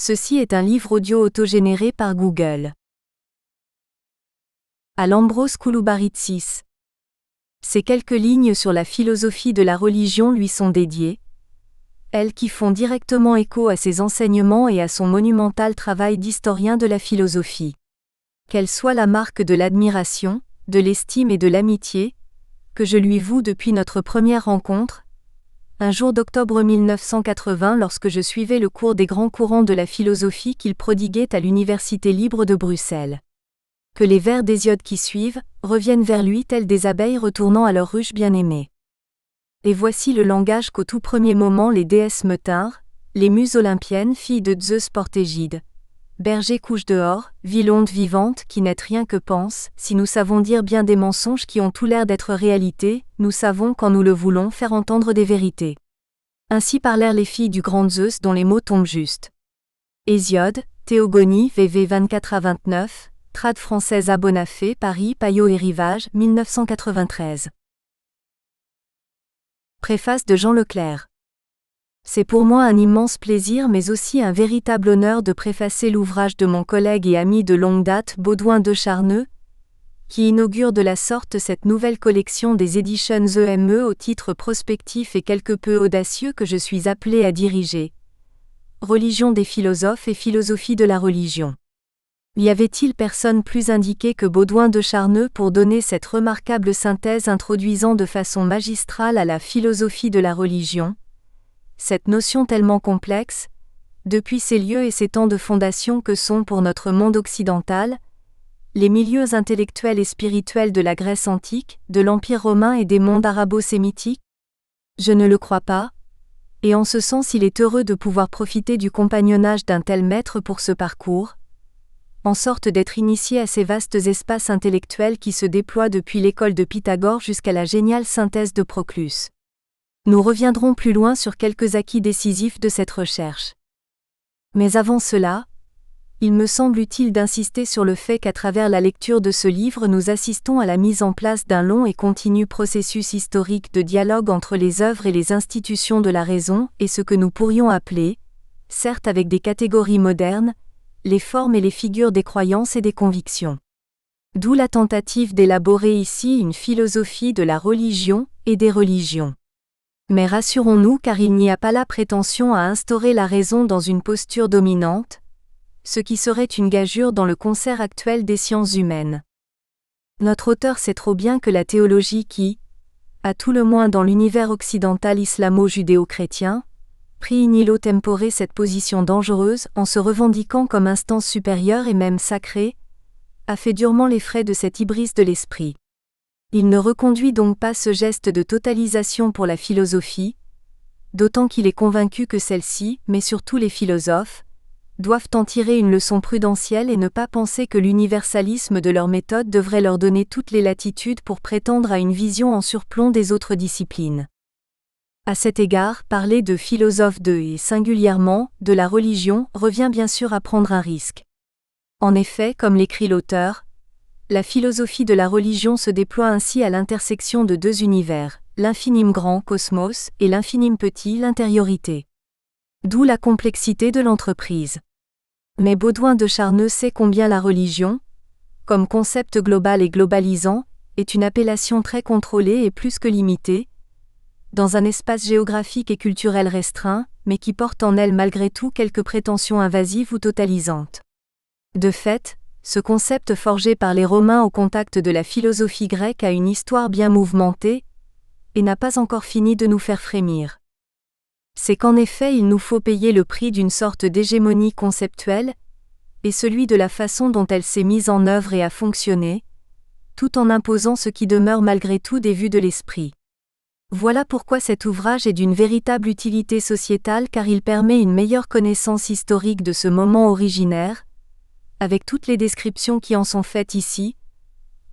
Ceci est un livre audio autogénéré par Google. À Lambros Kouloubaritsis. Ces quelques lignes sur la philosophie de la religion lui sont dédiées, elles qui font directement écho à ses enseignements et à son monumental travail d'historien de la philosophie. Qu'elle soit la marque de l'admiration, de l'estime et de l'amitié, que je lui voue depuis notre première rencontre, un jour d'octobre 1980 lorsque je suivais le cours des grands courants de la philosophie qu'il prodiguait à l'Université libre de Bruxelles. Que les vers d'Hésiode qui suivent reviennent vers lui tels des abeilles retournant à leur ruche bien-aimée. Et voici le langage qu'au tout premier moment les déesses me tinrent, les muses olympiennes, filles de Zeus portégide. Berger couche dehors, ville onde vivante qui n'est rien que pense, si nous savons dire bien des mensonges qui ont tout l'air d'être réalité, nous savons quand nous le voulons faire entendre des vérités. Ainsi parlèrent les filles du grand Zeus dont les mots tombent justes. Hésiode, Théogonie, VV 24 à 29, Trad française à Bonafé, Paris, Payot et Rivage, 1993. Préface de Jean Leclerc. C'est pour moi un immense plaisir mais aussi un véritable honneur de préfacer l'ouvrage de mon collègue et ami de longue date Baudouin de Charneux, qui inaugure de la sorte cette nouvelle collection des éditions EME au titre prospectif et quelque peu audacieux que je suis appelé à diriger. Religion des philosophes et philosophie de la religion. Y avait-il personne plus indiquée que Baudouin de Charneux pour donner cette remarquable synthèse introduisant de façon magistrale à la philosophie de la religion, cette notion tellement complexe, depuis ces lieux et ces temps de fondation que sont pour notre monde occidental, les milieux intellectuels et spirituels de la Grèce antique, de l'Empire romain et des mondes arabo-sémitiques? Je ne le crois pas, et en ce sens il est heureux de pouvoir profiter du compagnonnage d'un tel maître pour ce parcours, en sorte d'être initié à ces vastes espaces intellectuels qui se déploient depuis l'école de Pythagore jusqu'à la géniale synthèse de Proclus. Nous reviendrons plus loin sur quelques acquis décisifs de cette recherche. Mais avant cela, il me semble utile d'insister sur le fait qu'à travers la lecture de ce livre nous assistons à la mise en place d'un long et continu processus historique de dialogue entre les œuvres et les institutions de la raison et ce que nous pourrions appeler, certes avec des catégories modernes, les formes et les figures des croyances et des convictions. D'où la tentative d'élaborer ici une philosophie de la religion et des religions. Mais rassurons-nous car il n'y a pas là prétention à instaurer la raison dans une posture dominante, ce qui serait une gageure dans le concert actuel des sciences humaines. Notre auteur sait trop bien que la théologie qui, à tout le moins dans l'univers occidental islamo-judéo-chrétien, prit in illo tempore cette position dangereuse en se revendiquant comme instance supérieure et même sacrée, a fait durement les frais de cette hybris de l'esprit. Il ne reconduit donc pas ce geste de totalisation pour la philosophie, d'autant qu'il est convaincu que celle-ci, mais surtout les philosophes, doivent en tirer une leçon prudentielle et ne pas penser que l'universalisme de leur méthode devrait leur donner toutes les latitudes pour prétendre à une vision en surplomb des autres disciplines. À cet égard, parler de philosophes et singulièrement de la religion revient bien sûr à prendre un risque. En effet, comme l'écrit l'auteur, la philosophie de la religion se déploie ainsi à l'intersection de deux univers, l'infinime grand cosmos et l'infinime petit l'intériorité. D'où la complexité de l'entreprise. Mais Baudouin de Charneux sait combien la religion, comme concept global et globalisant, est une appellation très contrôlée et plus que limitée, dans un espace géographique et culturel restreint, mais qui porte en elle malgré tout quelques prétentions invasives ou totalisantes. De fait, ce concept forgé par les Romains au contact de la philosophie grecque a une histoire bien mouvementée, et n'a pas encore fini de nous faire frémir. C'est qu'en effet il nous faut payer le prix d'une sorte d'hégémonie conceptuelle, et celui de la façon dont elle s'est mise en œuvre et a fonctionné, tout en imposant ce qui demeure malgré tout des vues de l'esprit. Voilà pourquoi cet ouvrage est d'une véritable utilité sociétale car il permet une meilleure connaissance historique de ce moment originaire, avec toutes les descriptions qui en sont faites ici,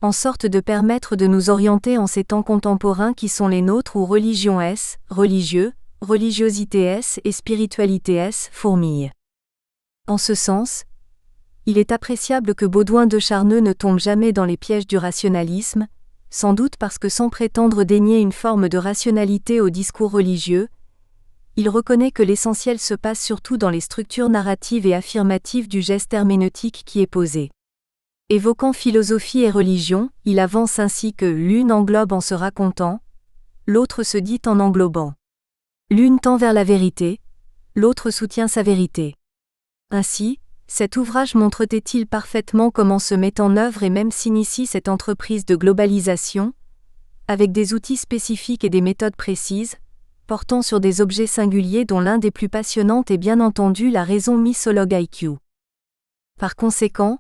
en sorte de permettre de nous orienter en ces temps contemporains qui sont les nôtres où religion est, religieux, religiosité est et spiritualité est, fourmille. En ce sens, il est appréciable que Baudouin de Charneux ne tombe jamais dans les pièges du rationalisme, sans doute parce que sans prétendre dénier une forme de rationalité au discours religieux, il reconnaît que l'essentiel se passe surtout dans les structures narratives et affirmatives du geste herméneutique qui est posé. Évoquant philosophie et religion, il avance ainsi que l'une englobe en se racontant, l'autre se dit en englobant. L'une tend vers la vérité, l'autre soutient sa vérité. Ainsi, cet ouvrage montre-t-il parfaitement comment se met en œuvre et même s'initie cette entreprise de globalisation, avec des outils spécifiques et des méthodes précises, portant sur des objets singuliers dont l'un des plus passionnants est bien entendu la raison mythologue IQ. Par conséquent,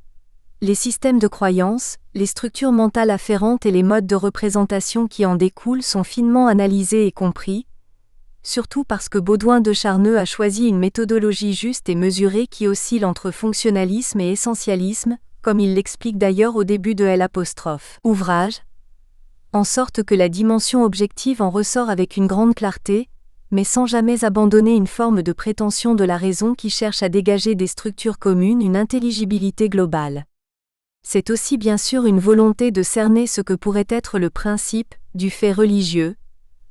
les systèmes de croyance, les structures mentales afférentes et les modes de représentation qui en découlent sont finement analysés et compris, surtout parce que Baudouin de Charneux a choisi une méthodologie juste et mesurée qui oscille entre fonctionnalisme et essentialisme, comme il l'explique d'ailleurs au début de l'ouvrage, en sorte que la dimension objective en ressort avec une grande clarté, mais sans jamais abandonner une forme de prétention de la raison qui cherche à dégager des structures communes une intelligibilité globale. C'est aussi bien sûr une volonté de cerner ce que pourrait être le principe du fait religieux,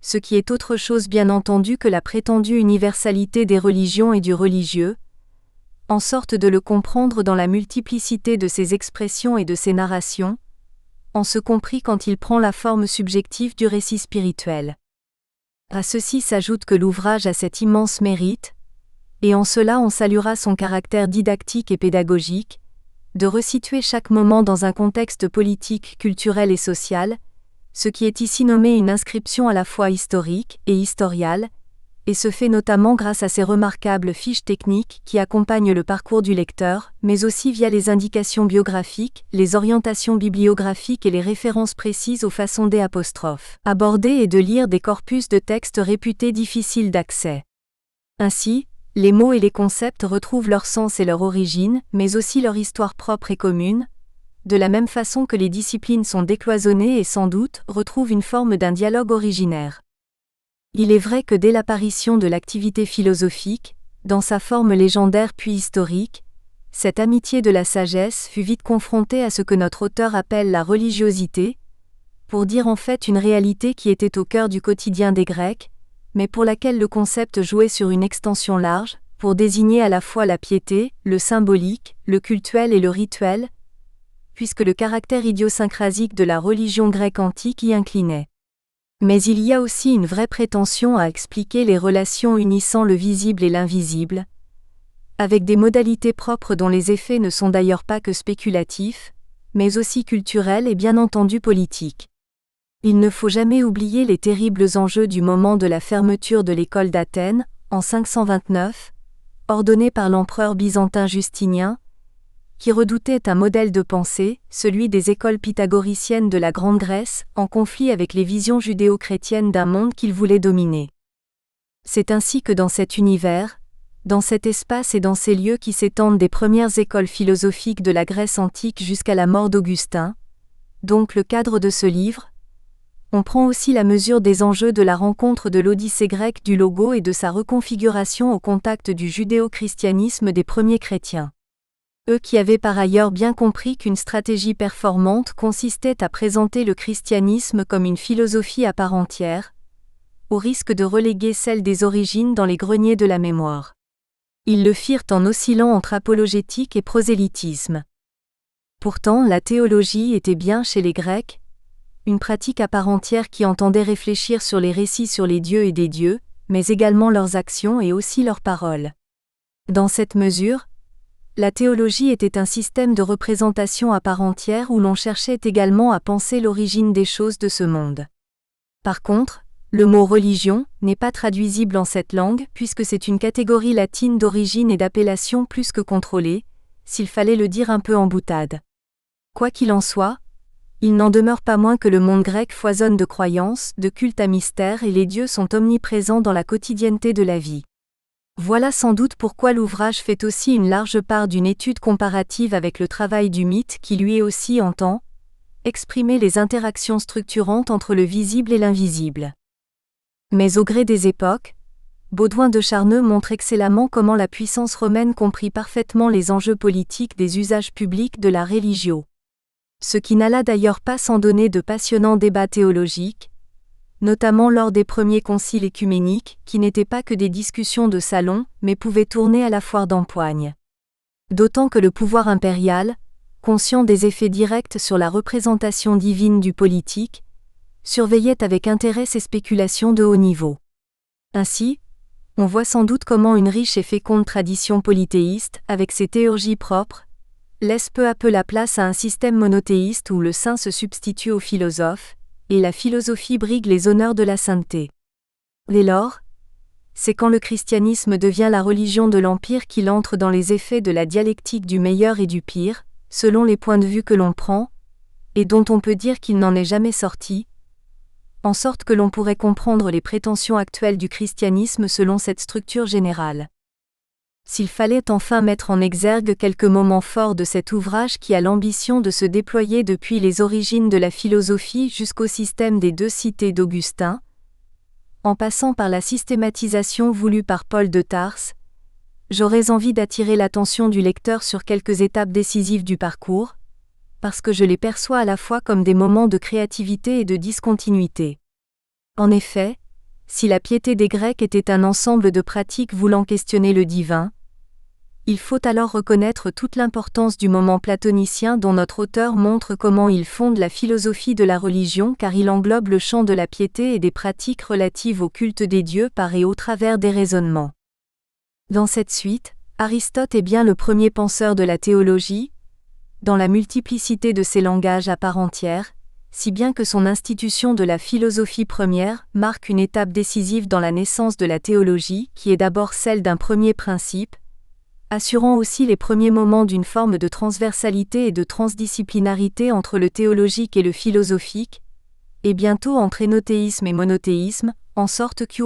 ce qui est autre chose bien entendu que la prétendue universalité des religions et du religieux, en sorte de le comprendre dans la multiplicité de ses expressions et de ses narrations, en ce compris quand il prend la forme subjective du récit spirituel. À ceci s'ajoute que l'ouvrage a cet immense mérite, et en cela on saluera son caractère didactique et pédagogique, de resituer chaque moment dans un contexte politique, culturel et social, ce qui est ici nommé une inscription à la fois historique et historiale, et se fait notamment grâce à ces remarquables fiches techniques qui accompagnent le parcours du lecteur, mais aussi via les indications biographiques, les orientations bibliographiques et les références précises aux façons d'aborder et de lire des corpus de textes réputés difficiles d'accès. Ainsi, les mots et les concepts retrouvent leur sens et leur origine, mais aussi leur histoire propre et commune, de la même façon que les disciplines sont décloisonnées et sans doute retrouvent une forme d'un dialogue originaire. Il est vrai que dès l'apparition de l'activité philosophique, dans sa forme légendaire puis historique, cette amitié de la sagesse fut vite confrontée à ce que notre auteur appelle la religiosité, pour dire en fait une réalité qui était au cœur du quotidien des Grecs, mais pour laquelle le concept jouait sur une extension large, pour désigner à la fois la piété, le symbolique, le cultuel et le rituel, puisque le caractère idiosyncrasique de la religion grecque antique y inclinait. Mais il y a aussi une vraie prétention à expliquer les relations unissant le visible et l'invisible, avec des modalités propres dont les effets ne sont d'ailleurs pas que spéculatifs, mais aussi culturels et bien entendu politiques. Il ne faut jamais oublier les terribles enjeux du moment de la fermeture de l'école d'Athènes, en 529, ordonnée par l'empereur byzantin Justinien, qui redoutait un modèle de pensée, celui des écoles pythagoriciennes de la Grande Grèce, en conflit avec les visions judéo-chrétiennes d'un monde qu'il voulait dominer. C'est ainsi que dans cet univers, dans cet espace et dans ces lieux qui s'étendent des premières écoles philosophiques de la Grèce antique jusqu'à la mort d'Augustin, donc le cadre de ce livre, on prend aussi la mesure des enjeux de la rencontre de l'Odyssée grecque du Logo et de sa reconfiguration au contact du judéo-christianisme des premiers chrétiens. Eux qui avaient par ailleurs bien compris qu'une stratégie performante consistait à présenter le christianisme comme une philosophie à part entière, au risque de reléguer celle des origines dans les greniers de la mémoire. Ils le firent en oscillant entre apologétique et prosélytisme. Pourtant, la théologie était bien chez les Grecs, une pratique à part entière qui entendait réfléchir sur les récits sur les dieux et des dieux, mais également leurs actions et aussi leurs paroles. Dans cette mesure, la théologie était un système de représentation à part entière où l'on cherchait également à penser l'origine des choses de ce monde. Par contre, le mot religion n'est pas traduisible en cette langue puisque c'est une catégorie latine d'origine et d'appellation plus que contrôlée, s'il fallait le dire un peu en boutade. Quoi qu'il en soit, il n'en demeure pas moins que le monde grec foisonne de croyances, de cultes à mystère et les dieux sont omniprésents dans la quotidienneté de la vie. Voilà sans doute pourquoi l'ouvrage fait aussi une large part d'une étude comparative avec le travail du mythe qui lui aussi entend exprimer les interactions structurantes entre le visible et l'invisible. Mais au gré des époques, Baudouin de Charneux montre excellemment comment la puissance romaine comprit parfaitement les enjeux politiques des usages publics de la religio. Ce qui n'alla d'ailleurs pas sans donner de passionnants débats théologiques, notamment lors des premiers conciles œcuméniques, qui n'étaient pas que des discussions de salon, mais pouvaient tourner à la foire d'empoigne. D'autant que le pouvoir impérial, conscient des effets directs sur la représentation divine du politique, surveillait avec intérêt ces spéculations de haut niveau. Ainsi, on voit sans doute comment une riche et féconde tradition polythéiste, avec ses théurgies propres, laisse peu à peu la place à un système monothéiste où le saint se substitue au philosophe, et la philosophie brigue les honneurs de la sainteté. Dès lors, c'est quand le christianisme devient la religion de l'Empire qu'il entre dans les effets de la dialectique du meilleur et du pire, selon les points de vue que l'on prend, et dont on peut dire qu'il n'en est jamais sorti, en sorte que l'on pourrait comprendre les prétentions actuelles du christianisme selon cette structure générale. S'il fallait enfin mettre en exergue quelques moments forts de cet ouvrage qui a l'ambition de se déployer depuis les origines de la philosophie jusqu'au système des 2 cités d'Augustin, en passant par la systématisation voulue par Paul de Tarse, j'aurais envie d'attirer l'attention du lecteur sur quelques étapes décisives du parcours, parce que je les perçois à la fois comme des moments de créativité et de discontinuité. En effet, si la piété des Grecs était un ensemble de pratiques voulant questionner le divin, il faut alors reconnaître toute l'importance du moment platonicien dont notre auteur montre comment il fonde la philosophie de la religion car il englobe le champ de la piété et des pratiques relatives au culte des dieux par et au travers des raisonnements. Dans cette suite, Aristote est bien le premier penseur de la théologie, dans la multiplicité de ses langages à part entière, si bien que son institution de la philosophie première marque une étape décisive dans la naissance de la théologie qui est d'abord celle d'un premier principe, assurant aussi les premiers moments d'une forme de transversalité et de transdisciplinarité entre le théologique et le philosophique, et bientôt entre énothéisme et monothéisme, en sorte qu'U'.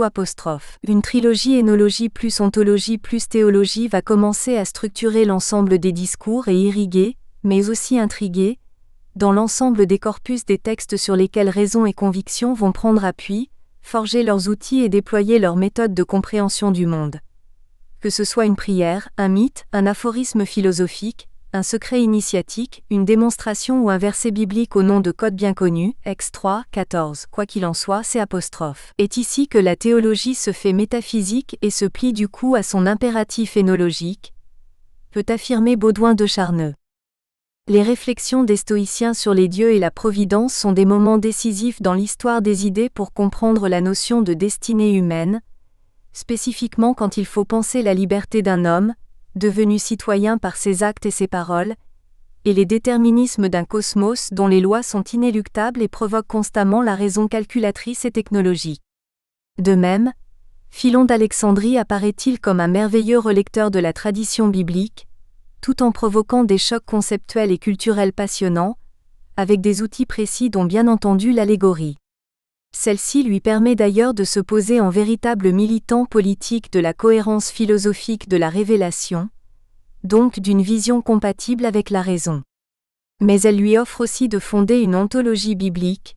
Une trilogie énologie plus ontologie plus théologie va commencer à structurer l'ensemble des discours et irriguer, mais aussi intriguer, dans l'ensemble des corpus des textes sur lesquels raison et conviction vont prendre appui, forger leurs outils et déployer leurs méthodes de compréhension du monde. Que ce soit une prière, un mythe, un aphorisme philosophique, un secret initiatique, une démonstration ou un verset biblique au nom de codes bien connus, Ex 3, 14, quoi qu'il en soit, c'est apostrophe. Est ici que la théologie se fait métaphysique et se plie du coup à son impératif énologique, peut affirmer Baudouin de Charneux. Les réflexions des stoïciens sur les dieux et la providence sont des moments décisifs dans l'histoire des idées pour comprendre la notion de destinée humaine, spécifiquement quand il faut penser la liberté d'un homme, devenu citoyen par ses actes et ses paroles, et les déterminismes d'un cosmos dont les lois sont inéluctables et provoquent constamment la raison calculatrice et technologique. De même, Philon d'Alexandrie apparaît-il comme un merveilleux relecteur de la tradition biblique, tout en provoquant des chocs conceptuels et culturels passionnants, avec des outils précis dont bien entendu l'allégorie. Celle-ci lui permet d'ailleurs de se poser en véritable militant politique de la cohérence philosophique de la révélation, donc d'une vision compatible avec la raison. Mais elle lui offre aussi de fonder une ontologie biblique,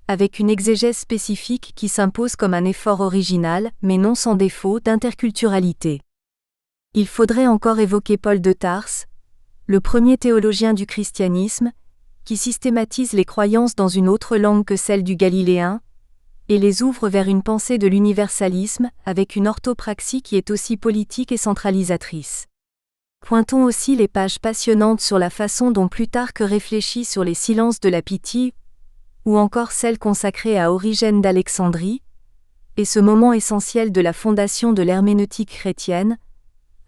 avec une exégèse spécifique qui s'impose comme un effort original, mais non sans défaut, d'interculturalité. Il faudrait encore évoquer Paul de Tarse, le premier théologien du christianisme, qui systématise les croyances dans une autre langue que celle du galiléen, et les ouvre vers une pensée de l'universalisme, avec une orthopraxie qui est aussi politique et centralisatrice. Pointons aussi les pages passionnantes sur la façon dont Plutarque réfléchit sur les silences de la Pythie, ou encore celle consacrée à Origène d'Alexandrie, et ce moment essentiel de la fondation de l'herméneutique chrétienne,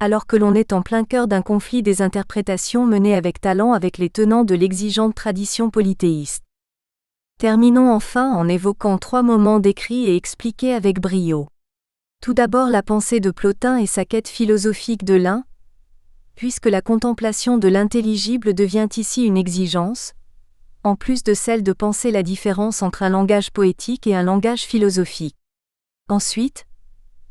alors que l'on est en plein cœur d'un conflit des interprétations mené avec talent avec les tenants de l'exigeante tradition polythéiste. Terminons enfin en évoquant 3 moments décrits et expliqués avec brio. Tout d'abord la pensée de Plotin et sa quête philosophique de l'un, puisque la contemplation de l'intelligible devient ici une exigence, en plus de celle de penser la différence entre un langage poétique et un langage philosophique. Ensuite,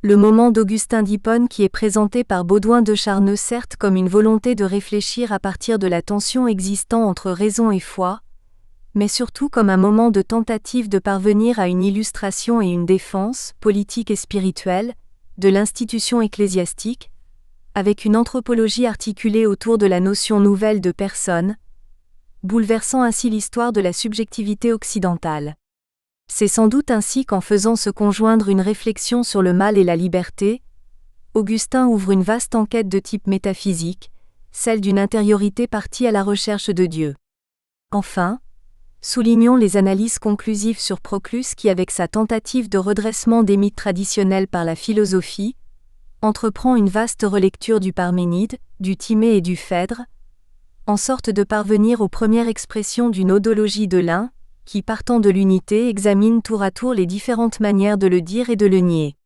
le moment d'Augustin d'Hippone qui est présenté par Baudouin de Charneux certes comme une volonté de réfléchir à partir de la tension existant entre raison et foi, mais surtout comme un moment de tentative de parvenir à une illustration et une défense, politique et spirituelle, de l'institution ecclésiastique, avec une anthropologie articulée autour de la notion nouvelle de personne, bouleversant ainsi l'histoire de la subjectivité occidentale. C'est sans doute ainsi qu'en faisant se conjoindre une réflexion sur le mal et la liberté, Augustin ouvre une vaste enquête de type métaphysique, celle d'une intériorité partie à la recherche de Dieu. Enfin, soulignons les analyses conclusives sur Proclus qui, avec sa tentative de redressement des mythes traditionnels par la philosophie, entreprend une vaste relecture du Parménide, du Timée et du Phèdre, en sorte de parvenir aux premières expressions d'une odologie de l'un, qui partant de l'unité examine tour à tour les différentes manières de le dire et de le nier.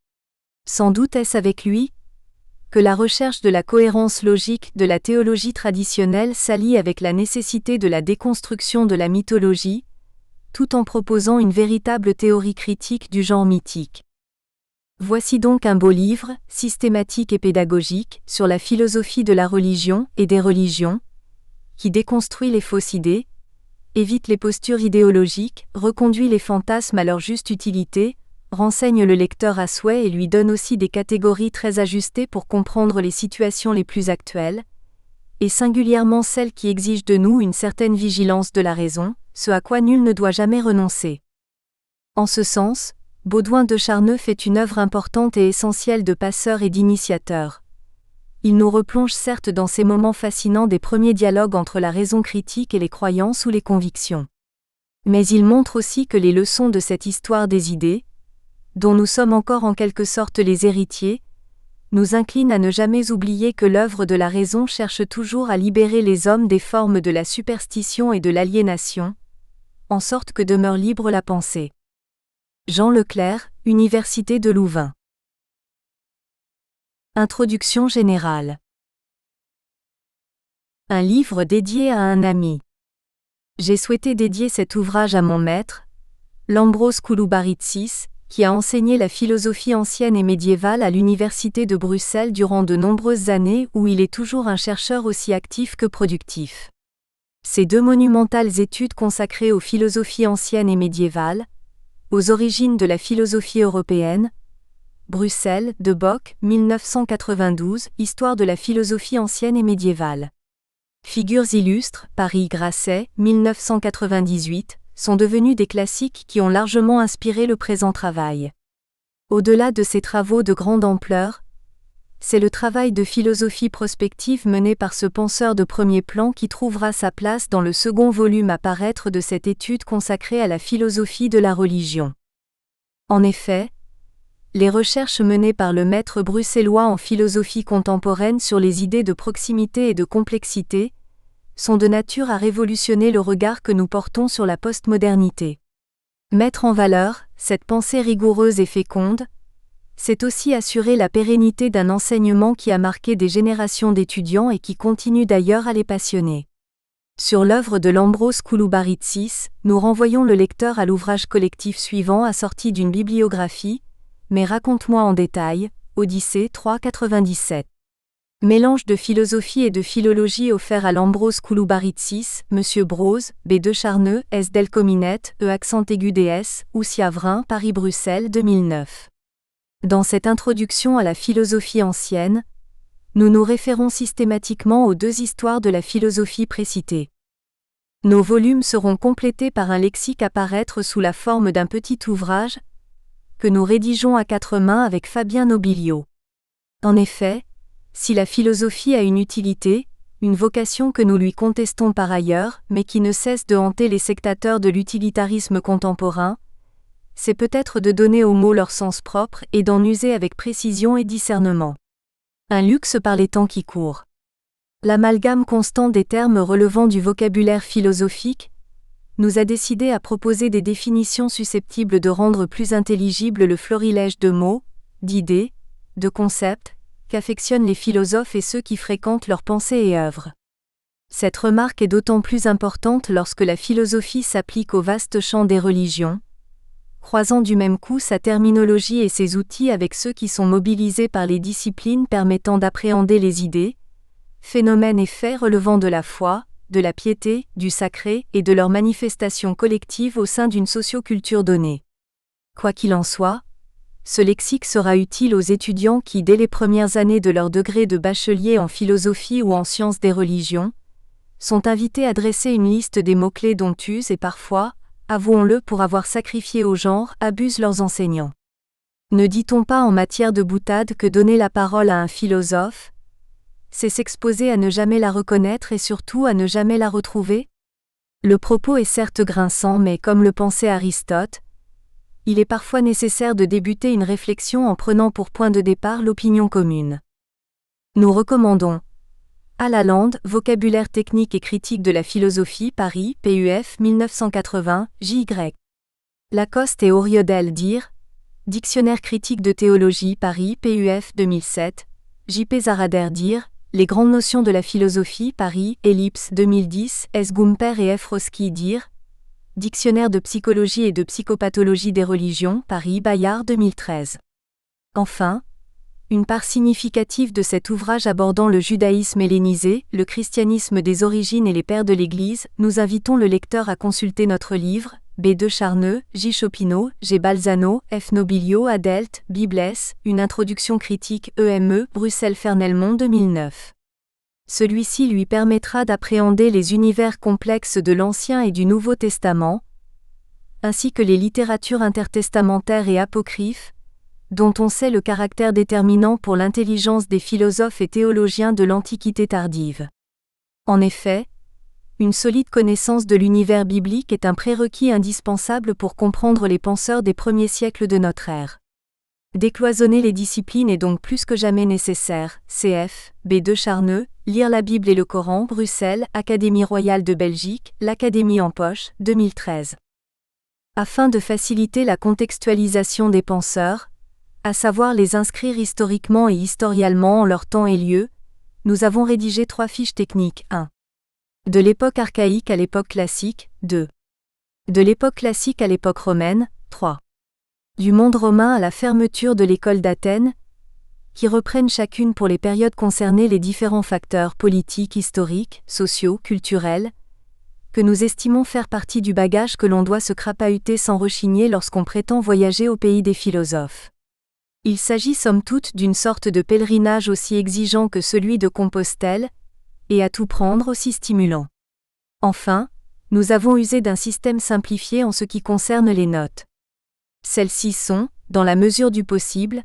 Sans doute est-ce avec lui que la recherche de la cohérence logique de la théologie traditionnelle s'allie avec la nécessité de la déconstruction de la mythologie, tout en proposant une véritable théorie critique du genre mythique. Voici donc un beau livre, systématique et pédagogique, sur la philosophie de la religion et des religions, qui déconstruit les fausses idées, évite les postures idéologiques, reconduit les fantasmes à leur juste utilité, renseigne le lecteur à souhait et lui donne aussi des catégories très ajustées pour comprendre les situations les plus actuelles, et singulièrement celles qui exigent de nous une certaine vigilance de la raison, ce à quoi nul ne doit jamais renoncer. En ce sens, Baudouin de Charneux fait une œuvre importante et essentielle de passeur et d'initiateur. Il nous replonge certes dans ces moments fascinants des premiers dialogues entre la raison critique et les croyances ou les convictions. Mais il montre aussi que les leçons de cette histoire des idées, dont nous sommes encore en quelque sorte les héritiers, nous inclinent à ne jamais oublier que l'œuvre de la raison cherche toujours à libérer les hommes des formes de la superstition et de l'aliénation, en sorte que demeure libre la pensée. Jean Leclerc, Université de Louvain. Introduction générale. Un livre dédié à un ami. J'ai souhaité dédier cet ouvrage à mon maître, Lambros Kouloubaritsis, qui a enseigné la philosophie ancienne et médiévale à l'Université de Bruxelles durant de nombreuses années où il est toujours un chercheur aussi actif que productif. Ces deux monumentales études consacrées aux philosophies anciennes et médiévales, aux origines de la philosophie européenne, Bruxelles, de Bock, 1992, Histoire de la philosophie ancienne et médiévale. Figures illustres, Paris Grasset, 1998, sont devenus des classiques qui ont largement inspiré le présent travail. Au-delà de ces travaux de grande ampleur, c'est le travail de philosophie prospective mené par ce penseur de premier plan qui trouvera sa place dans le second volume à paraître de cette étude consacrée à la philosophie de la religion. En effet, les recherches menées par le maître bruxellois en philosophie contemporaine sur les idées de proximité et de complexité sont de nature à révolutionner le regard que nous portons sur la postmodernité. Mettre en valeur cette pensée rigoureuse et féconde, c'est aussi assurer la pérennité d'un enseignement qui a marqué des générations d'étudiants et qui continue d'ailleurs à les passionner. Sur l'œuvre de Lambros Kouloubaritsis, nous renvoyons le lecteur à l'ouvrage collectif suivant assorti d'une bibliographie, mais raconte-moi en détail, Odyssée 3,97. Mélange de philosophie et de philologie offert à Lambros Kouloubaritsis, M. Broz, B. de Charneux, S. Delcominette, E accent aigu DS, Oussiavrin, Paris-Bruxelles 2009. Dans cette introduction à la philosophie ancienne, nous nous référons systématiquement aux deux histoires de la philosophie précitées. Nos volumes seront complétés par un lexique à paraître sous la forme d'un petit ouvrage, que nous rédigeons à quatre mains avec Fabien Nobiliau. En effet, si la philosophie a une utilité, une vocation que nous lui contestons par ailleurs, mais qui ne cesse de hanter les sectateurs de l'utilitarisme contemporain, c'est peut-être de donner aux mots leur sens propre et d'en user avec précision et discernement. Un luxe par les temps qui courent. L'amalgame constant des termes relevant du vocabulaire philosophique nous a décidé à proposer des définitions susceptibles de rendre plus intelligible le florilège de mots, d'idées, de concepts, qu'affectionnent les philosophes et ceux qui fréquentent leurs pensées et œuvres. Cette remarque est d'autant plus importante lorsque la philosophie s'applique au vaste champ des religions, croisant du même coup sa terminologie et ses outils avec ceux qui sont mobilisés par les disciplines permettant d'appréhender les idées, phénomènes et faits relevant de la foi, de la piété, du sacré et de leur manifestation collective au sein d'une socioculture donnée. Quoi qu'il en soit, ce lexique sera utile aux étudiants qui, dès les premières années de leur degré de bachelier en philosophie ou en sciences des religions, sont invités à dresser une liste des mots-clés dont usent et parfois, avouons-le pour avoir sacrifié au genre, abusent leurs enseignants. Ne dit-on pas en matière de boutade que donner la parole à un philosophe, c'est s'exposer à ne jamais la reconnaître et surtout à ne jamais la retrouver? Le propos est certes grinçant mais comme le pensait Aristote, il est parfois nécessaire de débuter une réflexion en prenant pour point de départ l'opinion commune. Nous recommandons Allaland, Vocabulaire technique et critique de la philosophie, Paris, PUF 1980, J.Y. Lacoste et Oriodel Dire, Dictionnaire critique de théologie, Paris, PUF 2007, J.P. Zarader Dire, Les grandes notions de la philosophie, Paris, Ellipse 2010, S. Gumper et F. Roski Dire, Dictionnaire de psychologie et de psychopathologie des religions, Paris, Bayard 2013. Enfin, une part significative de cet ouvrage abordant le judaïsme hellénisé, le christianisme des origines et les pères de l'Église, nous invitons le lecteur à consulter notre livre, B. de Charneux, J. Chopineau, G. Balzano, F. Nobilio, Adelt, Biblès, Une introduction critique, EME, Bruxelles Fernelmont 2009. Celui-ci lui permettra d'appréhender les univers complexes de l'Ancien et du Nouveau Testament, ainsi que les littératures intertestamentaires et apocryphes, dont on sait le caractère déterminant pour l'intelligence des philosophes et théologiens de l'Antiquité tardive. En effet, une solide connaissance de l'univers biblique est un prérequis indispensable pour comprendre les penseurs des premiers siècles de notre ère. Décloisonner les disciplines est donc plus que jamais nécessaire. Cf. B. de Charneux, Lire la Bible et le Coran, Bruxelles, Académie royale de Belgique, l'Académie en poche, 2013. Afin de faciliter la contextualisation des penseurs, à savoir les inscrire historiquement et historialement en leur temps et lieu, nous avons rédigé 3 fiches techniques. 1. De l'époque archaïque à l'époque classique, 2. De l'époque classique à l'époque romaine, 3. Du monde romain à la fermeture de l'école d'Athènes, qui reprennent chacune pour les périodes concernées les différents facteurs politiques, historiques, sociaux, culturels, que nous estimons faire partie du bagage que l'on doit se crapahuter sans rechigner lorsqu'on prétend voyager au pays des philosophes. Il s'agit somme toute d'une sorte de pèlerinage aussi exigeant que celui de Compostelle, et à tout prendre aussi stimulant. Enfin, nous avons usé d'un système simplifié en ce qui concerne les notes. Celles-ci sont, dans la mesure du possible,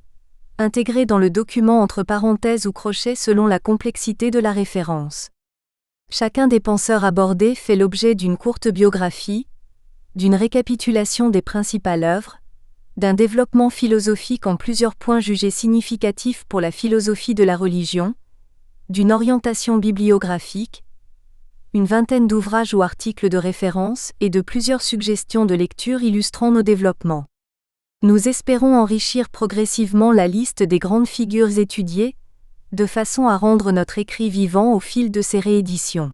intégrées dans le document entre parenthèses ou crochets selon la complexité de la référence. Chacun des penseurs abordés fait l'objet d'une courte biographie, d'une récapitulation des principales œuvres, d'un développement philosophique en plusieurs points jugés significatifs pour la philosophie de la religion, d'une orientation bibliographique, une vingtaine d'ouvrages ou articles de référence et de plusieurs suggestions de lecture illustrant nos développements. Nous espérons enrichir progressivement la liste des grandes figures étudiées, de façon à rendre notre écrit vivant au fil de ces rééditions.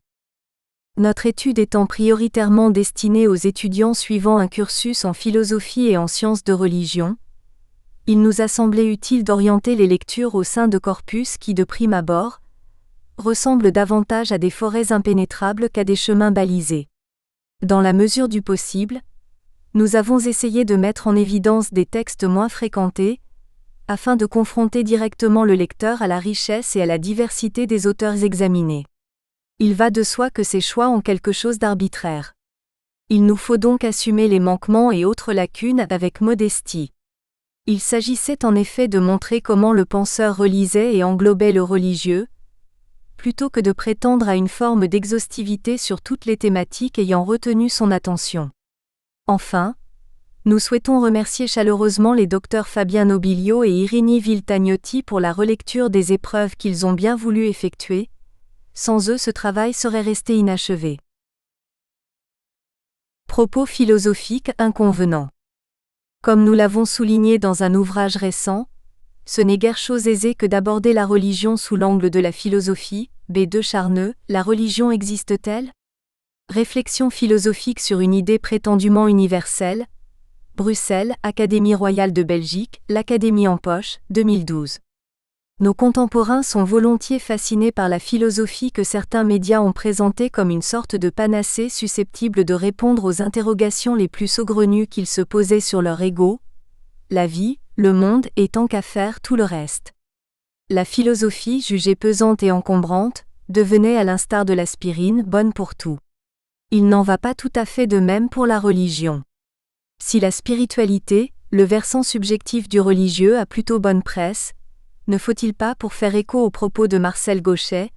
Notre étude étant prioritairement destinée aux étudiants suivant un cursus en philosophie et en sciences de religion, il nous a semblé utile d'orienter les lectures au sein de corpus qui, de prime abord, ressemblent davantage à des forêts impénétrables qu'à des chemins balisés. Dans la mesure du possible, nous avons essayé de mettre en évidence des textes moins fréquentés, afin de confronter directement le lecteur à la richesse et à la diversité des auteurs examinés. Il va de soi que ces choix ont quelque chose d'arbitraire. Il nous faut donc assumer les manquements et autres lacunes avec modestie. Il s'agissait en effet de montrer comment le penseur relisait et englobait le religieux, plutôt que de prétendre à une forme d'exhaustivité sur toutes les thématiques ayant retenu son attention. Enfin, nous souhaitons remercier chaleureusement les docteurs Fabien Nobilio et Irini Viltagnotti pour la relecture des épreuves qu'ils ont bien voulu effectuer. Sans eux, ce travail serait resté inachevé. Propos philosophiques inconvenants. Comme nous l'avons souligné dans un ouvrage récent, ce n'est guère chose aisée que d'aborder la religion sous l'angle de la philosophie. B. de Charneux, La religion existe-t-elle? Réflexion philosophique sur une idée prétendument universelle. Bruxelles, Académie royale de Belgique, l'Académie en poche, 2012. Nos contemporains sont volontiers fascinés par la philosophie que certains médias ont présentée comme une sorte de panacée susceptible de répondre aux interrogations les plus saugrenues qu'ils se posaient sur leur ego, la vie, le monde et tant qu'à faire tout le reste. La philosophie, jugée pesante et encombrante, devenait à l'instar de l'aspirine bonne pour tout. Il n'en va pas tout à fait de même pour la religion. Si la spiritualité, le versant subjectif du religieux, a plutôt bonne presse, ne faut-il pas, pour faire écho aux propos de Marcel Gauchet,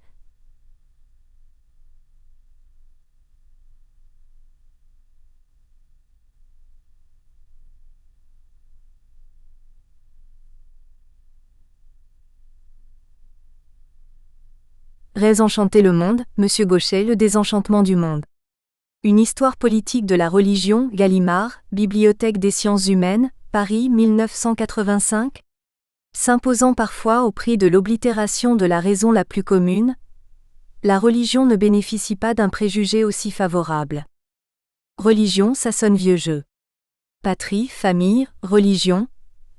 Résenchanter le monde, Monsieur Gauchet, Le désenchantement du monde. Une histoire politique de la religion, Gallimard, Bibliothèque des sciences humaines, Paris 1985. S'imposant parfois au prix de l'oblitération de la raison la plus commune, la religion ne bénéficie pas d'un préjugé aussi favorable. Religion, ça sonne vieux jeu. Patrie, famille, religion,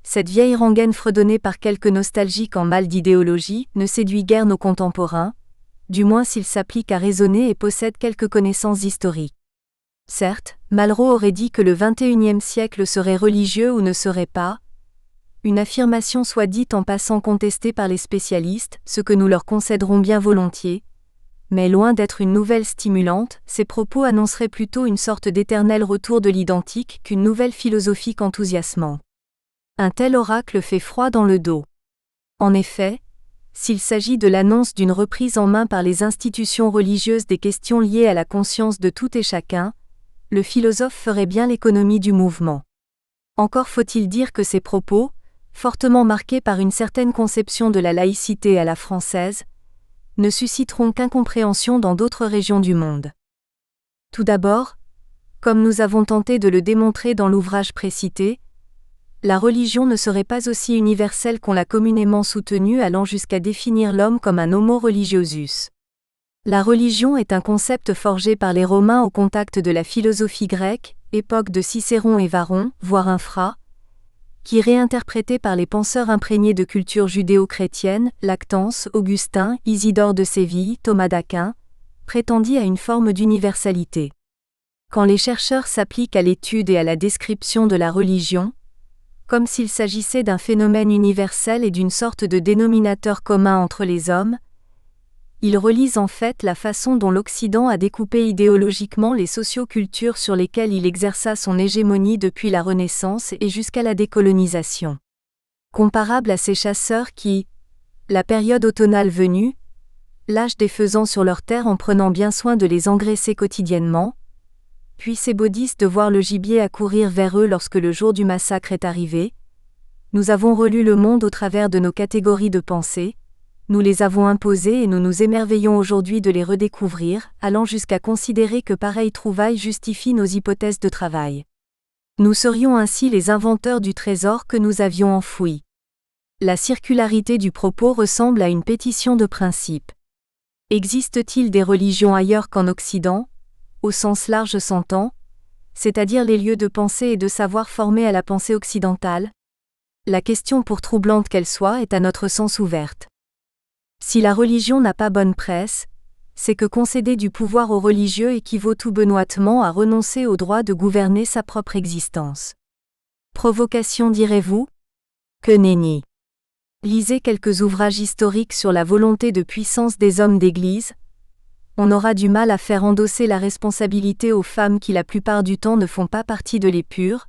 cette vieille rengaine fredonnée par quelques nostalgiques en mal d'idéologie, ne séduit guère nos contemporains, du moins s'ils s'appliquent à raisonner et possèdent quelques connaissances historiques. Certes, Malraux aurait dit que le XXIe siècle serait religieux ou ne serait pas, une affirmation soit dite en passant contestée par les spécialistes, ce que nous leur concéderons bien volontiers, mais loin d'être une nouvelle stimulante, ces propos annonceraient plutôt une sorte d'éternel retour de l'identique qu'une nouvelle philosophique enthousiasmante. Un tel oracle fait froid dans le dos. En effet, s'il s'agit de l'annonce d'une reprise en main par les institutions religieuses des questions liées à la conscience de tout et chacun, le philosophe ferait bien l'économie du mouvement. Encore faut-il dire que ces propos, fortement marqués par une certaine conception de la laïcité à la française, ne susciteront qu'incompréhension dans d'autres régions du monde. Tout d'abord, comme nous avons tenté de le démontrer dans l'ouvrage précité, la religion ne serait pas aussi universelle qu'on l'a communément soutenue, allant jusqu'à définir l'homme comme un homo religiosus. La religion est un concept forgé par les Romains au contact de la philosophie grecque, époque de Cicéron et Varron, voire Infra, qui réinterprété par les penseurs imprégnés de culture judéo-chrétienne, Lactance, Augustin, Isidore de Séville, Thomas d'Aquin, prétendit à une forme d'universalité. Quand les chercheurs s'appliquent à l'étude et à la description de la religion, comme s'il s'agissait d'un phénomène universel et d'une sorte de dénominateur commun entre les hommes, ils relisent en fait la façon dont l'Occident a découpé idéologiquement les sociocultures sur lesquelles il exerça son hégémonie depuis la Renaissance et jusqu'à la décolonisation. Comparable à ces chasseurs qui, la période automnale venue, lâchent des faisans sur leurs terres en prenant bien soin de les engraisser quotidiennement, puis ces bouddhistes de voir le gibier accourir vers eux lorsque le jour du massacre est arrivé, nous avons relu le monde au travers de nos catégories de pensée, nous les avons imposées et nous nous émerveillons aujourd'hui de les redécouvrir, allant jusqu'à considérer que pareille trouvaille justifie nos hypothèses de travail. Nous serions ainsi les inventeurs du trésor que nous avions enfoui. La circularité du propos ressemble à une pétition de principe. Existe-t-il des religions ailleurs qu'en Occident, au sens large s'entend, c'est-à-dire les lieux de pensée et de savoir formés à la pensée occidentale? La question, pour troublante qu'elle soit, est à notre sens ouverte. Si la religion n'a pas bonne presse, c'est que concéder du pouvoir aux religieux équivaut tout benoîtement à renoncer au droit de gouverner sa propre existence. Provocation, direz-vous? Que nenni! Lisez quelques ouvrages historiques sur la volonté de puissance des hommes d'Église. On aura du mal à faire endosser la responsabilité aux femmes qui la plupart du temps ne font pas partie de l'épure,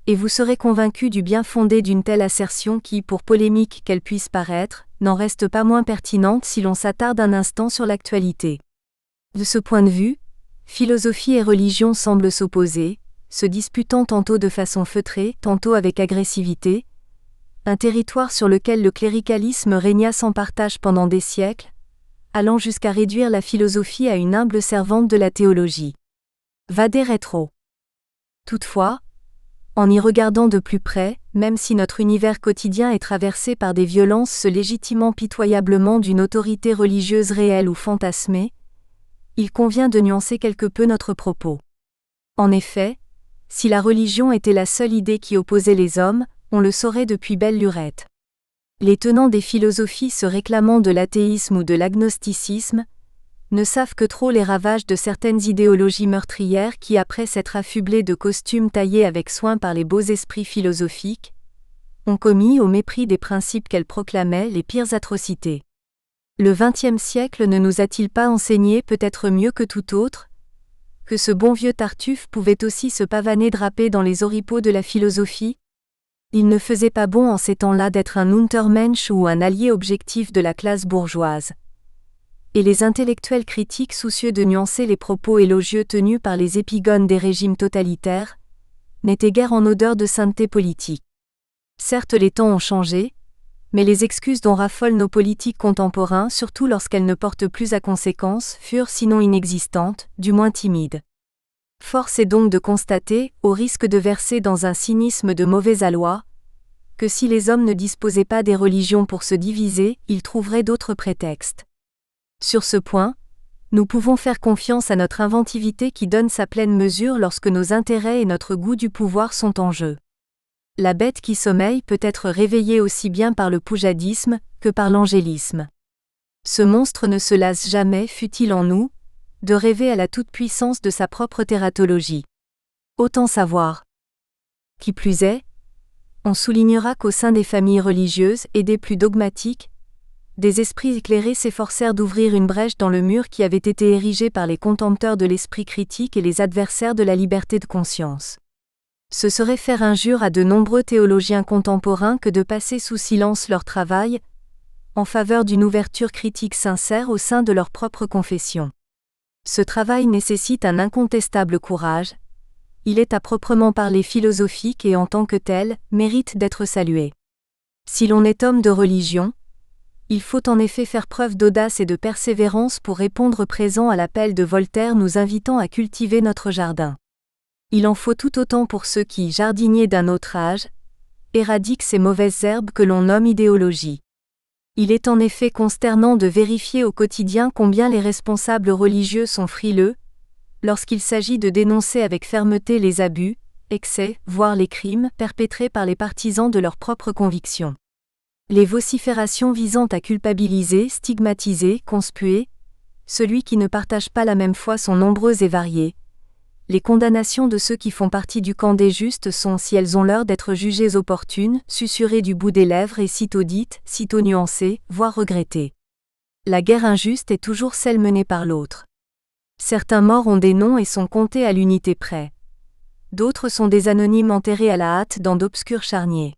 et vous serez convaincu du bien fondé d'une telle assertion qui, pour polémique qu'elle puisse paraître, n'en reste pas moins pertinente si l'on s'attarde un instant sur l'actualité. De ce point de vue, philosophie et religion semblent s'opposer, se disputant tantôt de façon feutrée, tantôt avec agressivité, un territoire sur lequel le cléricalisme régna sans partage pendant des siècles, allant jusqu'à réduire la philosophie à une humble servante de la théologie. Vade retro. Toutefois, en y regardant de plus près, même si notre univers quotidien est traversé par des violences se légitimant pitoyablement d'une autorité religieuse réelle ou fantasmée, il convient de nuancer quelque peu notre propos. En effet, si la religion était la seule idée qui opposait les hommes, on le saurait depuis belle lurette. Les tenants des philosophies se réclamant de l'athéisme ou de l'agnosticisme ne savent que trop les ravages de certaines idéologies meurtrières qui, après s'être affublées de costumes taillés avec soin par les beaux esprits philosophiques, ont commis, au mépris des principes qu'elles proclamaient, les pires atrocités. Le XXe siècle ne nous a-t-il pas enseigné, peut-être mieux que tout autre, que ce bon vieux Tartuffe pouvait aussi se pavaner drapé dans les oripeaux de la philosophie? Il ne faisait pas bon en ces temps-là d'être un Untermensch ou un allié objectif de la classe bourgeoise. Et les intellectuels critiques soucieux de nuancer les propos élogieux tenus par les épigones des régimes totalitaires n'étaient guère en odeur de sainteté politique. Certes, les temps ont changé, mais les excuses dont raffolent nos politiques contemporains, surtout lorsqu'elles ne portent plus à conséquence, furent sinon inexistantes, du moins timides. Force est donc de constater, au risque de verser dans un cynisme de mauvais aloi, que si les hommes ne disposaient pas des religions pour se diviser, ils trouveraient d'autres prétextes. Sur ce point, nous pouvons faire confiance à notre inventivité qui donne sa pleine mesure lorsque nos intérêts et notre goût du pouvoir sont en jeu. La bête qui sommeille peut être réveillée aussi bien par le poujadisme que par l'angélisme. Ce monstre ne se lasse jamais, fût-il en nous, de rêver à la toute-puissance de sa propre tératologie. Autant savoir. Qui plus est, on soulignera qu'au sein des familles religieuses et des plus dogmatiques, des esprits éclairés s'efforcèrent d'ouvrir une brèche dans le mur qui avait été érigé par les contempteurs de l'esprit critique et les adversaires de la liberté de conscience. Ce serait faire injure à de nombreux théologiens contemporains que de passer sous silence leur travail, en faveur d'une ouverture critique sincère au sein de leur propre confession. Ce travail nécessite un incontestable courage, il est à proprement parler philosophique et en tant que tel, mérite d'être salué. Si l'on est homme de religion, il faut en effet faire preuve d'audace et de persévérance pour répondre présent à l'appel de Voltaire nous invitant à cultiver notre jardin. Il en faut tout autant pour ceux qui, jardiniers d'un autre âge, éradiquent ces mauvaises herbes que l'on nomme idéologie. Il est en effet consternant de vérifier au quotidien combien les responsables religieux sont frileux, lorsqu'il s'agit de dénoncer avec fermeté les abus, excès, voire les crimes perpétrés par les partisans de leurs propres convictions. Les vociférations visant à culpabiliser, stigmatiser, conspuer, celui qui ne partage pas la même foi sont nombreuses et variées. Les condamnations de ceux qui font partie du camp des justes sont, si elles ont l'air d'être jugées opportunes, susurrées du bout des lèvres et sitôt dites, sitôt nuancées, voire regrettées. La guerre injuste est toujours celle menée par l'autre. Certains morts ont des noms et sont comptés à l'unité près. D'autres sont des anonymes enterrés à la hâte dans d'obscurs charniers.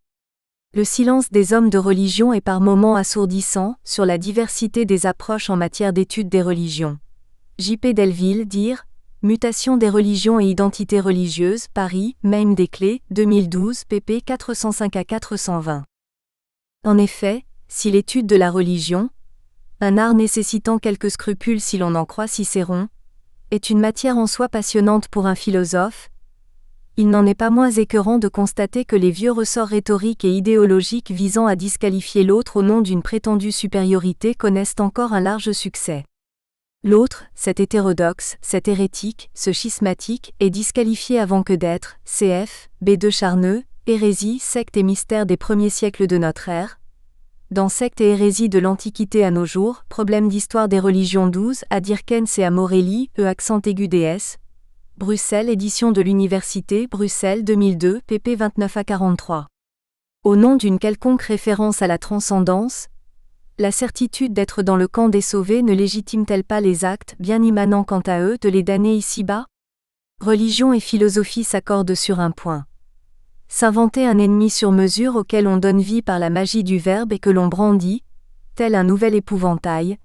Le silence des hommes de religion est par moments assourdissant sur la diversité des approches en matière d'étude des religions. J.P. Delville, dire Mutation des religions et identités religieuses, Paris, Même des Clés, 2012, pp. 405 à 420. En effet, si l'étude de la religion, un art nécessitant quelques scrupules si l'on en croit Cicéron, est une matière en soi passionnante pour un philosophe, il n'en est pas moins écœurant de constater que les vieux ressorts rhétoriques et idéologiques visant à disqualifier l'autre au nom d'une prétendue supériorité connaissent encore un large succès. L'autre, cet hétérodoxe, cet hérétique, ce schismatique, est disqualifié avant que d'être, cf. B. de Charneux, Hérésie, secte et mystère des premiers siècles de notre ère. Dans Secte et hérésie de l'Antiquité à nos jours, Problème d'histoire des religions 12, à Dirkens et à Morelli, accent aigu DS. Bruxelles, édition de l'Université, Bruxelles 2002, pp 29 à 43. Au nom d'une quelconque référence à la transcendance, la certitude d'être dans le camp des sauvés ne légitime-t-elle pas les actes, bien immanents quant à eux, de les damnés ici-bas? Religion et philosophie s'accordent sur un point. S'inventer un ennemi sur mesure auquel on donne vie par la magie du verbe et que l'on brandit, tel un nouvel épouvantail,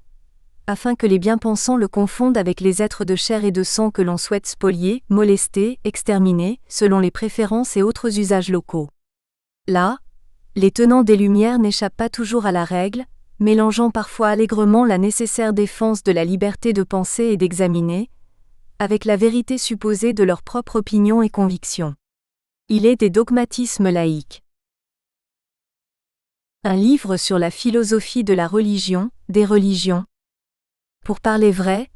afin que les bien-pensants le confondent avec les êtres de chair et de sang que l'on souhaite spolier, molester, exterminer, selon les préférences et autres usages locaux. Là, les tenants des Lumières n'échappent pas toujours à la règle, mélangeant parfois allègrement la nécessaire défense de la liberté de penser et d'examiner, avec la vérité supposée de leur propre opinion et conviction. Il est des dogmatismes laïques. Un livre sur la philosophie de la religion, des religions. Pour parler vrai,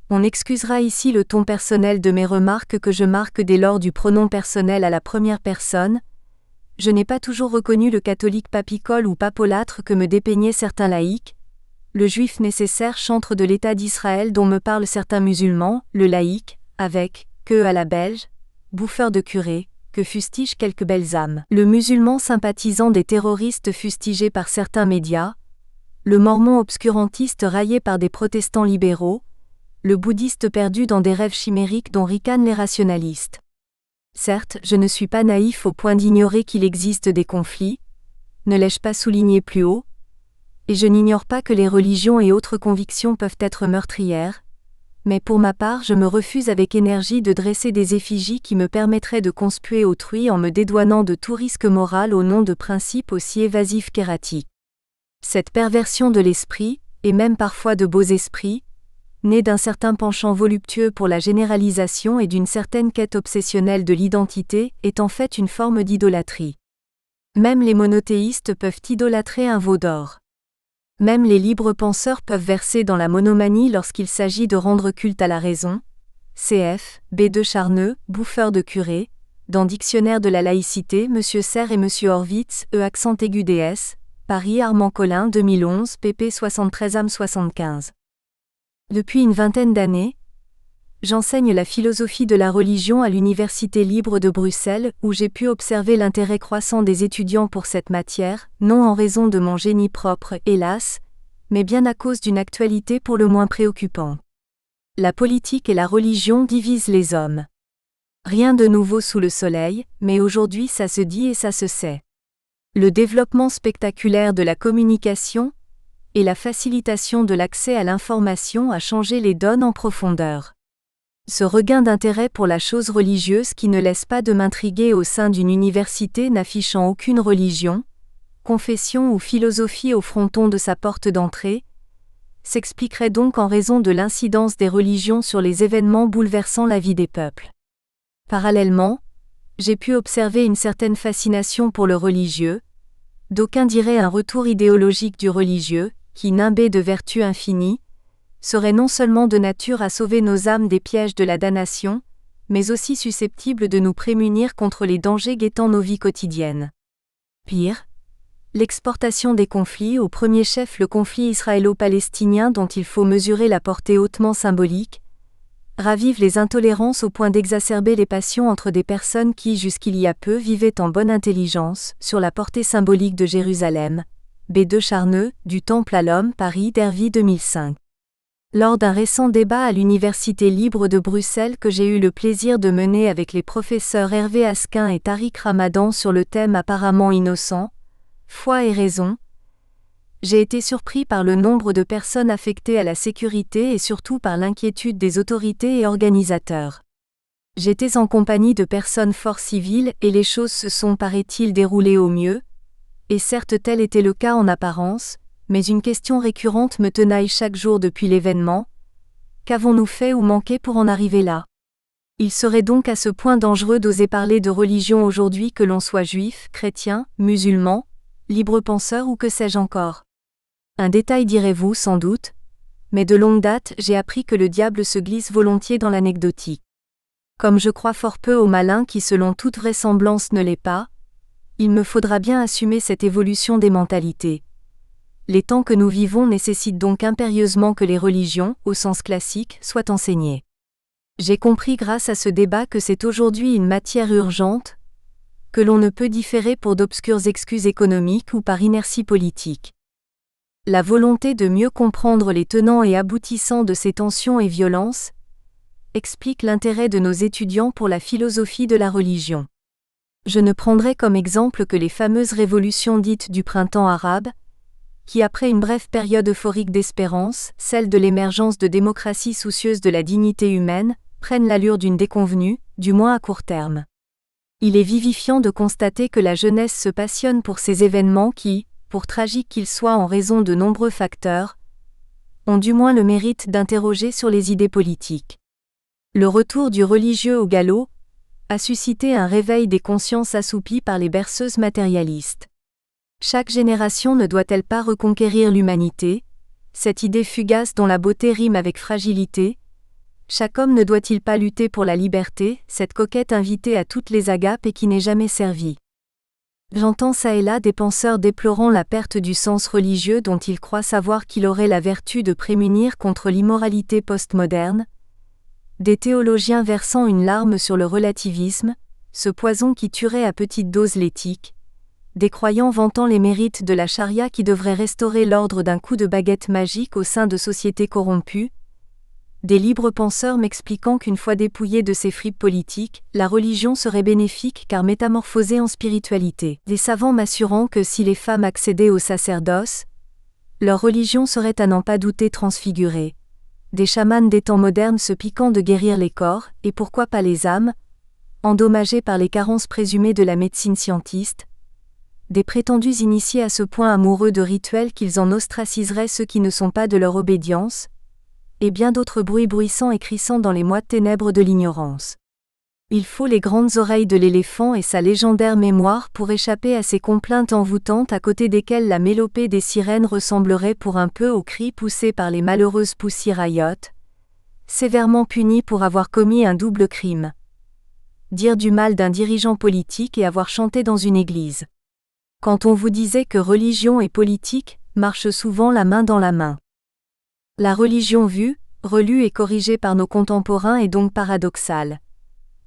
on excusera ici le ton personnel de mes remarques que je marque dès lors du pronom personnel à la première personne. Je n'ai pas toujours reconnu le catholique papicole ou papolâtre que me dépeignaient certains laïcs, le juif nécessaire chantre de l'État d'Israël dont me parlent certains musulmans, le laïc, avec, que à la belge, bouffeur de curé, que fustige quelques belles âmes, le musulman sympathisant des terroristes fustigés par certains médias, le mormon obscurantiste raillé par des protestants libéraux, le bouddhiste perdu dans des rêves chimériques dont ricanent les rationalistes. Certes, je ne suis pas naïf au point d'ignorer qu'il existe des conflits, ne l'ai-je pas souligné plus haut, et je n'ignore pas que les religions et autres convictions peuvent être meurtrières, mais pour ma part je me refuse avec énergie de dresser des effigies qui me permettraient de conspuer autrui en me dédouanant de tout risque moral au nom de principes aussi évasifs qu'erratiques. Cette perversion de l'esprit, et même parfois de beaux esprits, née d'un certain penchant voluptueux pour la généralisation et d'une certaine quête obsessionnelle de l'identité, est en fait une forme d'idolâtrie. Même les monothéistes peuvent idolâtrer un veau d'or. Même les libres penseurs peuvent verser dans la monomanie lorsqu'il s'agit de rendre culte à la raison. Cf. B. de Charneux, bouffeur de curé, dans Dictionnaire de la laïcité, M. Serre et M. Horvitz, accent aigu DS, Paris Armand Collin 2011, pp 73-75. Depuis une vingtaine d'années, j'enseigne la philosophie de la religion à l'Université libre de Bruxelles, où j'ai pu observer l'intérêt croissant des étudiants pour cette matière, non en raison de mon génie propre, hélas, mais bien à cause d'une actualité pour le moins préoccupante. La politique et la religion divisent les hommes. Rien de nouveau sous le soleil, mais aujourd'hui ça se dit et ça se sait. Le développement spectaculaire de la communication et la facilitation de l'accès à l'information a changé les donnes en profondeur. Ce regain d'intérêt pour la chose religieuse qui ne laisse pas de m'intriguer au sein d'une université n'affichant aucune religion, confession ou philosophie au fronton de sa porte d'entrée, s'expliquerait donc en raison de l'incidence des religions sur les événements bouleversant la vie des peuples. Parallèlement, j'ai pu observer une certaine fascination pour le religieux, d'aucuns diraient un retour idéologique du religieux, qui, nimbé de vertus infinies, serait non seulement de nature à sauver nos âmes des pièges de la damnation, mais aussi susceptible de nous prémunir contre les dangers guettant nos vies quotidiennes. Pire, l'exportation des conflits, au premier chef le conflit israélo-palestinien dont il faut mesurer la portée hautement symbolique, ravive les intolérances au point d'exacerber les passions entre des personnes qui jusqu'il y a peu vivaient en bonne intelligence, sur la portée symbolique de Jérusalem. B. de Charneux, du Temple à l'Homme, Paris, Dervy 2005. Lors d'un récent débat à l'Université libre de Bruxelles que j'ai eu le plaisir de mener avec les professeurs Hervé Asquin et Tariq Ramadan sur le thème apparemment innocent, foi et raison, j'ai été surpris par le nombre de personnes affectées à la sécurité et surtout par l'inquiétude des autorités et organisateurs. J'étais en compagnie de personnes fort civiles et les choses se sont, paraît-il, déroulées au mieux, et certes tel était le cas en apparence, mais une question récurrente me tenaille chaque jour depuis l'événement. Qu'avons-nous fait ou manqué pour en arriver là ? Il serait donc à ce point dangereux d'oser parler de religion aujourd'hui que l'on soit juif, chrétien, musulman, libre-penseur ou que sais-je encore. Un détail direz-vous sans doute, mais de longue date j'ai appris que le diable se glisse volontiers dans l'anecdotique. Comme je crois fort peu au malin qui selon toute vraisemblance ne l'est pas, il me faudra bien assumer cette évolution des mentalités. Les temps que nous vivons nécessitent donc impérieusement que les religions, au sens classique, soient enseignées. J'ai compris grâce à ce débat que c'est aujourd'hui une matière urgente, que l'on ne peut différer pour d'obscures excuses économiques ou par inertie politique. La volonté de mieux comprendre les tenants et aboutissants de ces tensions et violences explique l'intérêt de nos étudiants pour la philosophie de la religion. Je ne prendrai comme exemple que les fameuses révolutions dites du printemps arabe, qui après une brève période euphorique d'espérance, celle de l'émergence de démocraties soucieuses de la dignité humaine, prennent l'allure d'une déconvenue, du moins à court terme. Il est vivifiant de constater que la jeunesse se passionne pour ces événements qui, pour tragiques qu'ils soient en raison de nombreux facteurs, ont du moins le mérite d'interroger sur les idées politiques. Le retour du religieux au galop a suscité un réveil des consciences assoupies par les berceuses matérialistes. Chaque génération ne doit-elle pas reconquérir l'humanité, cette idée fugace dont la beauté rime avec fragilité ? Chaque homme ne doit-il pas lutter pour la liberté, cette coquette invitée à toutes les agapes et qui n'est jamais servie ? J'entends çà et là des penseurs déplorant la perte du sens religieux dont ils croient savoir qu'il aurait la vertu de prémunir contre l'immoralité postmoderne, des théologiens versant une larme sur le relativisme, ce poison qui tuerait à petite dose l'éthique, des croyants vantant les mérites de la charia qui devrait restaurer l'ordre d'un coup de baguette magique au sein de sociétés corrompues, Des libres penseurs m'expliquant qu'une fois dépouillée de ses fripes politiques, la religion serait bénéfique car métamorphosée en spiritualité. Des savants m'assurant que si les femmes accédaient au sacerdoce, leur religion serait à n'en pas douter transfigurée. Des chamans des temps modernes se piquant de guérir les corps, et pourquoi pas les âmes, endommagées par les carences présumées de la médecine scientiste. Des prétendus initiés à ce point amoureux de rituels qu'ils en ostraciseraient ceux qui ne sont pas de leur obédience, et bien d'autres bruits bruissants et crissants dans les moites ténèbres de l'ignorance. Il faut les grandes oreilles de l'éléphant et sa légendaire mémoire pour échapper à ces complaintes envoûtantes à côté desquelles la mélopée des sirènes ressemblerait pour un peu aux cris poussés par les malheureuses Pussy Riot, sévèrement punies pour avoir commis un double crime. Dire du mal d'un dirigeant politique et avoir chanté dans une église. Quand on vous disait que religion et politique marchent souvent la main dans la main. La religion vue, relue et corrigée par nos contemporains est donc paradoxale.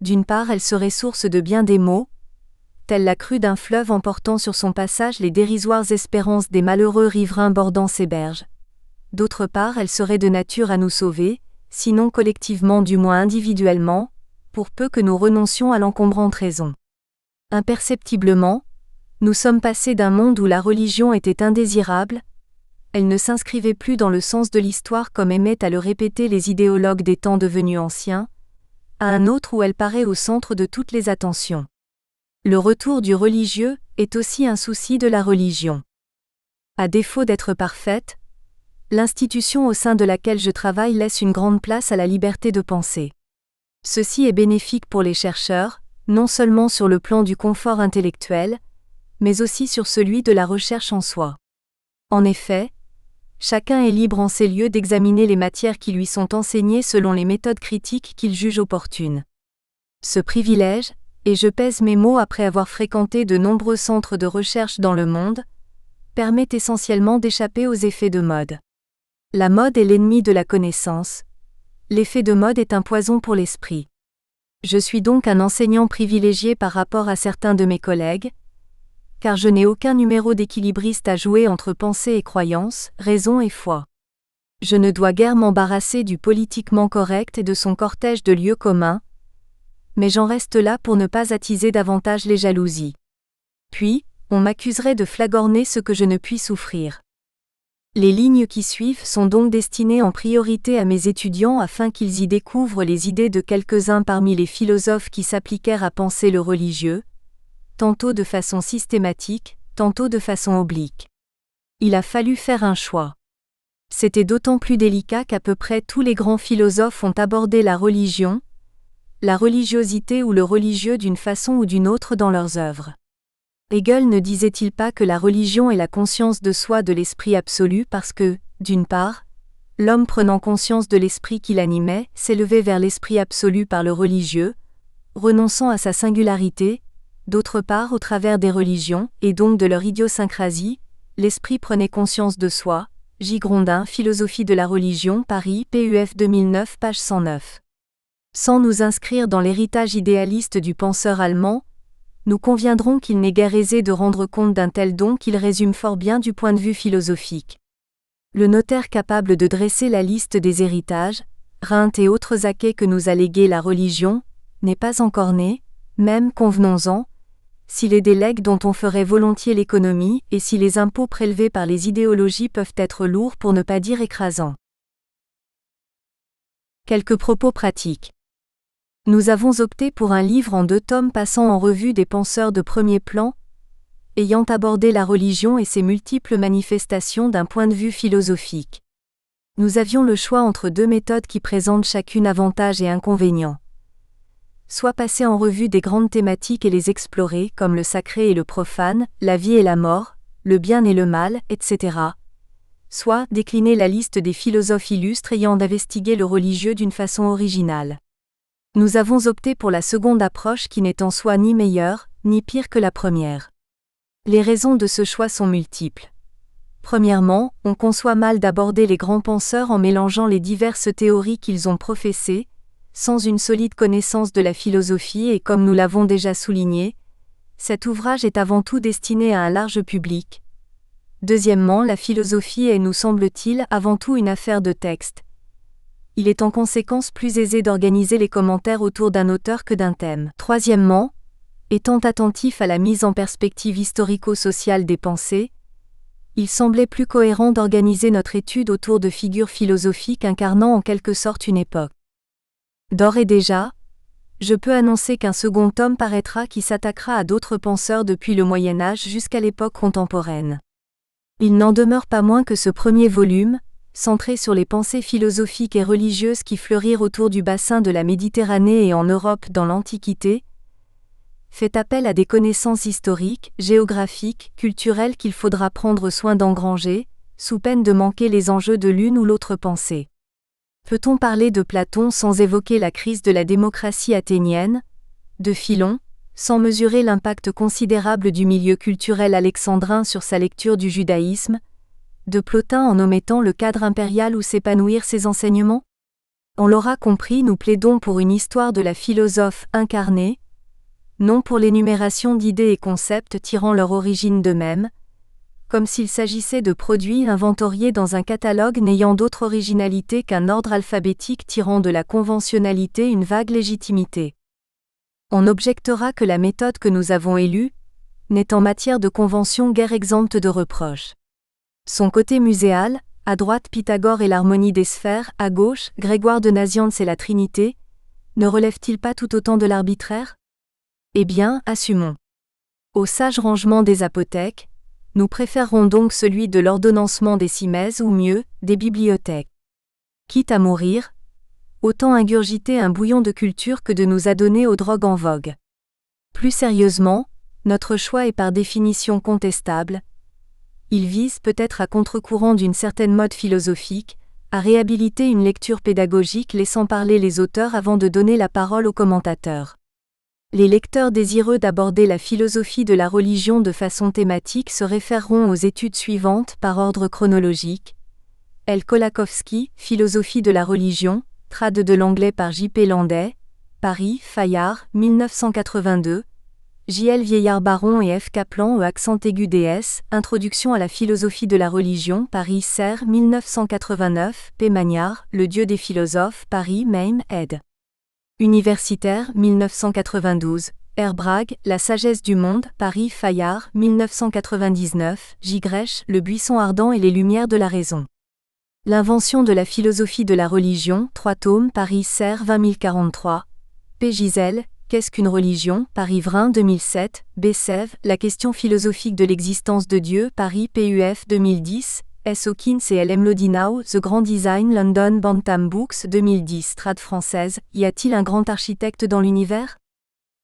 D'une part, elle serait source de bien des maux, telle la crue d'un fleuve emportant sur son passage les dérisoires espérances des malheureux riverains bordant ses berges. D'autre part, elle serait de nature à nous sauver, sinon collectivement du moins individuellement, pour peu que nous renoncions à l'encombrante raison. Imperceptiblement, nous sommes passés d'un monde où la religion était indésirable, elle ne s'inscrivait plus dans le sens de l'histoire comme aimaient à le répéter les idéologues des temps devenus anciens, à un autre où elle paraît au centre de toutes les attentions. Le retour du religieux est aussi un souci de la religion. À défaut d'être parfaite, l'institution au sein de laquelle je travaille laisse une grande place à la liberté de penser. Ceci est bénéfique pour les chercheurs, non seulement sur le plan du confort intellectuel, mais aussi sur celui de la recherche en soi. En effet, chacun est libre en ces lieux d'examiner les matières qui lui sont enseignées selon les méthodes critiques qu'il juge opportunes. Ce privilège, et je pèse mes mots après avoir fréquenté de nombreux centres de recherche dans le monde, permet essentiellement d'échapper aux effets de mode. La mode est l'ennemi de la connaissance. L'effet de mode est un poison pour l'esprit. Je suis donc un enseignant privilégié par rapport à certains de mes collègues, car je n'ai aucun numéro d'équilibriste à jouer entre pensée et croyance, raison et foi. Je ne dois guère m'embarrasser du politiquement correct et de son cortège de lieux communs, mais j'en reste là pour ne pas attiser davantage les jalousies. Puis, on m'accuserait de flagorner ce que je ne puis souffrir. Les lignes qui suivent sont donc destinées en priorité à mes étudiants afin qu'ils y découvrent les idées de quelques-uns parmi les philosophes qui s'appliquèrent à penser le religieux, tantôt de façon systématique, tantôt de façon oblique. Il a fallu faire un choix. C'était d'autant plus délicat qu'à peu près tous les grands philosophes ont abordé la religion, la religiosité ou le religieux d'une façon ou d'une autre dans leurs œuvres. Hegel ne disait-il pas que la religion est la conscience de soi de l'esprit absolu parce que, d'une part, l'homme prenant conscience de l'esprit qui l'animait, s'élevait vers l'esprit absolu par le religieux, renonçant à sa singularité, d'autre part au travers des religions, et donc de leur idiosyncrasie, l'esprit prenait conscience de soi. J. Grondin, Philosophie de la religion, Paris, PUF 2009, page 109. Sans nous inscrire dans l'héritage idéaliste du penseur allemand, nous conviendrons qu'il n'est guère aisé de rendre compte d'un tel don qu'il résume fort bien du point de vue philosophique. Le notaire capable de dresser la liste des héritages, rentes et autres acquets que nous a légués la religion, n'est pas encore né, même, convenons-en, si les délègues dont on ferait volontiers l'économie et si les impôts prélevés par les idéologies peuvent être lourds pour ne pas dire écrasants. Quelques propos pratiques. Nous avons opté pour un livre en 2 tomes passant en revue des penseurs de premier plan, ayant abordé la religion et ses multiples manifestations d'un point de vue philosophique. Nous avions le choix entre 2 méthodes qui présentent chacune avantages et inconvénients. Soit passer en revue des grandes thématiques et les explorer, comme le sacré et le profane, la vie et la mort, le bien et le mal, etc. Soit décliner la liste des philosophes illustres ayant investigué le religieux d'une façon originale. Nous avons opté pour la seconde approche qui n'est en soi ni meilleure, ni pire que la première. Les raisons de ce choix sont multiples. Premièrement, on conçoit mal d'aborder les grands penseurs en mélangeant les diverses théories qu'ils ont professées, sans une solide connaissance de la philosophie et comme nous l'avons déjà souligné, cet ouvrage est avant tout destiné à un large public. Deuxièmement, la philosophie est, nous semble-t-il, avant tout une affaire de texte. il est en conséquence plus aisé d'organiser les commentaires autour d'un auteur que d'un thème. Troisièmement, étant attentif à la mise en perspective historico-sociale des pensées, il semblait plus cohérent d'organiser notre étude autour de figures philosophiques incarnant en quelque sorte une époque. D'ores et déjà, je peux annoncer qu'un second tome paraîtra qui s'attaquera à d'autres penseurs depuis le Moyen Âge jusqu'à l'époque contemporaine. Il n'en demeure pas moins que ce premier volume, centré sur les pensées philosophiques et religieuses qui fleurirent autour du bassin de la Méditerranée et en Europe dans l'Antiquité, fait appel à des connaissances historiques, géographiques, culturelles qu'il faudra prendre soin d'engranger, sous peine de manquer les enjeux de l'une ou l'autre pensée. Peut-on parler de Platon sans évoquer la crise de la démocratie athénienne, de Philon, sans mesurer l'impact considérable du milieu culturel alexandrin sur sa lecture du judaïsme, de Plotin en omettant le cadre impérial où s'épanouirent ses enseignements? On l'aura compris, nous plaidons pour une histoire de la philosophe incarnée, non pour l'énumération d'idées et concepts tirant leur origine d'eux-mêmes, comme s'il s'agissait de produits inventoriés dans un catalogue n'ayant d'autre originalité qu'un ordre alphabétique tirant de la conventionnalité une vague légitimité. On objectera que la méthode que nous avons élue n'est en matière de convention guère exempte de reproches. Son côté muséal, à droite Pythagore et l'harmonie des sphères, à gauche Grégoire de Nazianze et la Trinité, ne relève-t-il pas tout autant de l'arbitraire? Eh bien, assumons. Au sage rangement des apothèques, nous préférerons donc celui de l'ordonnancement des simèses ou mieux, des bibliothèques. Quitte à mourir, autant ingurgiter un bouillon de culture que de nous adonner aux drogues en vogue. Plus sérieusement, notre choix est par définition contestable. Il vise peut-être à contre-courant d'une certaine mode philosophique, à réhabiliter une lecture pédagogique laissant parler les auteurs avant de donner la parole aux commentateurs. Les lecteurs désireux d'aborder la philosophie de la religion de façon thématique se référeront aux études suivantes par ordre chronologique. L. Kolakowski, Philosophie de la religion, trad de l'anglais par J.P. Landais, Paris, Fayard, 1982. J.L. Vieillard-Baron et F. Kaplan, accent aigu DS, Introduction à la philosophie de la religion, Paris, Serre, 1989. P. Magnard, Le Dieu des philosophes, Paris, Même, ed. Universitaire, 1992, R. Bragg, La sagesse du monde, Paris, Fayard, 1999, J. Grèche, Le buisson ardent et les lumières de la raison. L'invention de la philosophie de la religion, 3 tomes, Paris, Serre, 20043. P. Gisèle, Qu'est-ce qu'une religion, Paris, Vrin, 2007, B. Sève, La question philosophique de l'existence de Dieu, Paris, PUF, 2010. S. Hawkins et L. M. Lodinau, The Grand Design, London, Bantam Books, 2010, Trad française, Y a-t-il un grand architecte dans l'univers?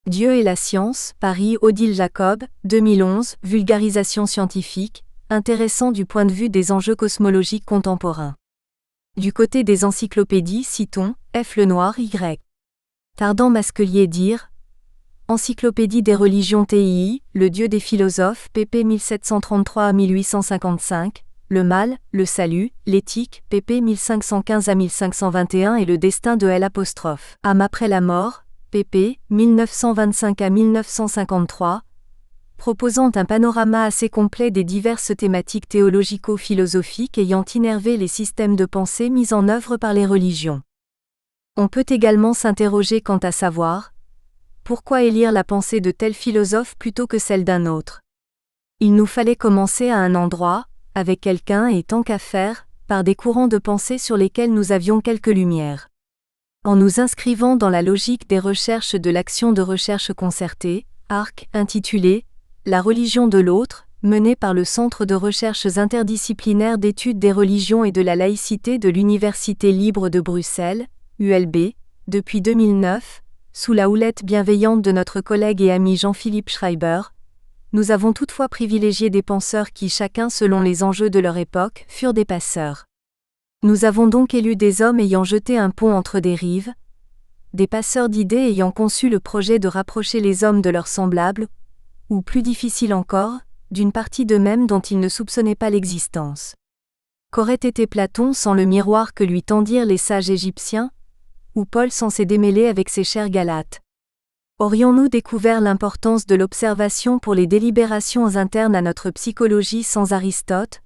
Dieu et la science, Paris, Odile Jacob, 2011, Vulgarisation scientifique, intéressant du point de vue des enjeux cosmologiques contemporains. Du côté des encyclopédies, citons, F. Lenoir, Y. Tardant Masquelier dire, Encyclopédie des religions TII, Le Dieu des philosophes, pp 1733 à 1855, Le mal, le salut, l'éthique, pp 1515 à 1521 et le destin de L'. Âme après la mort, pp 1925 à 1953, proposant un panorama assez complet des diverses thématiques théologico-philosophiques ayant innervé les systèmes de pensée mis en œuvre par les religions. On peut également s'interroger quant à savoir, pourquoi élire la pensée de tel philosophe plutôt que celle d'un autre? Il nous fallait commencer à un endroit, avec quelqu'un et tant qu'à faire, par des courants de pensée sur lesquels nous avions quelques lumières. En nous inscrivant dans la logique des recherches de l'action de recherche concertée, ARC, intitulée « La religion de l'autre », menée par le Centre de recherches interdisciplinaires d'études des religions et de la laïcité de l'Université libre de Bruxelles, ULB, depuis 2009, sous la houlette bienveillante de notre collègue et ami Jean-Philippe Schreiber, nous avons toutefois privilégié des penseurs qui, chacun selon les enjeux de leur époque, furent des passeurs. Nous avons donc élu des hommes ayant jeté un pont entre des rives, des passeurs d'idées ayant conçu le projet de rapprocher les hommes de leurs semblables, ou plus difficile encore, d'une partie d'eux-mêmes dont ils ne soupçonnaient pas l'existence. Qu'aurait été Platon sans le miroir que lui tendirent les sages égyptiens, ou Paul sans ses démêlés avec ses chers Galates? Aurions-nous découvert l'importance de l'observation pour les délibérations internes à notre psychologie sans Aristote?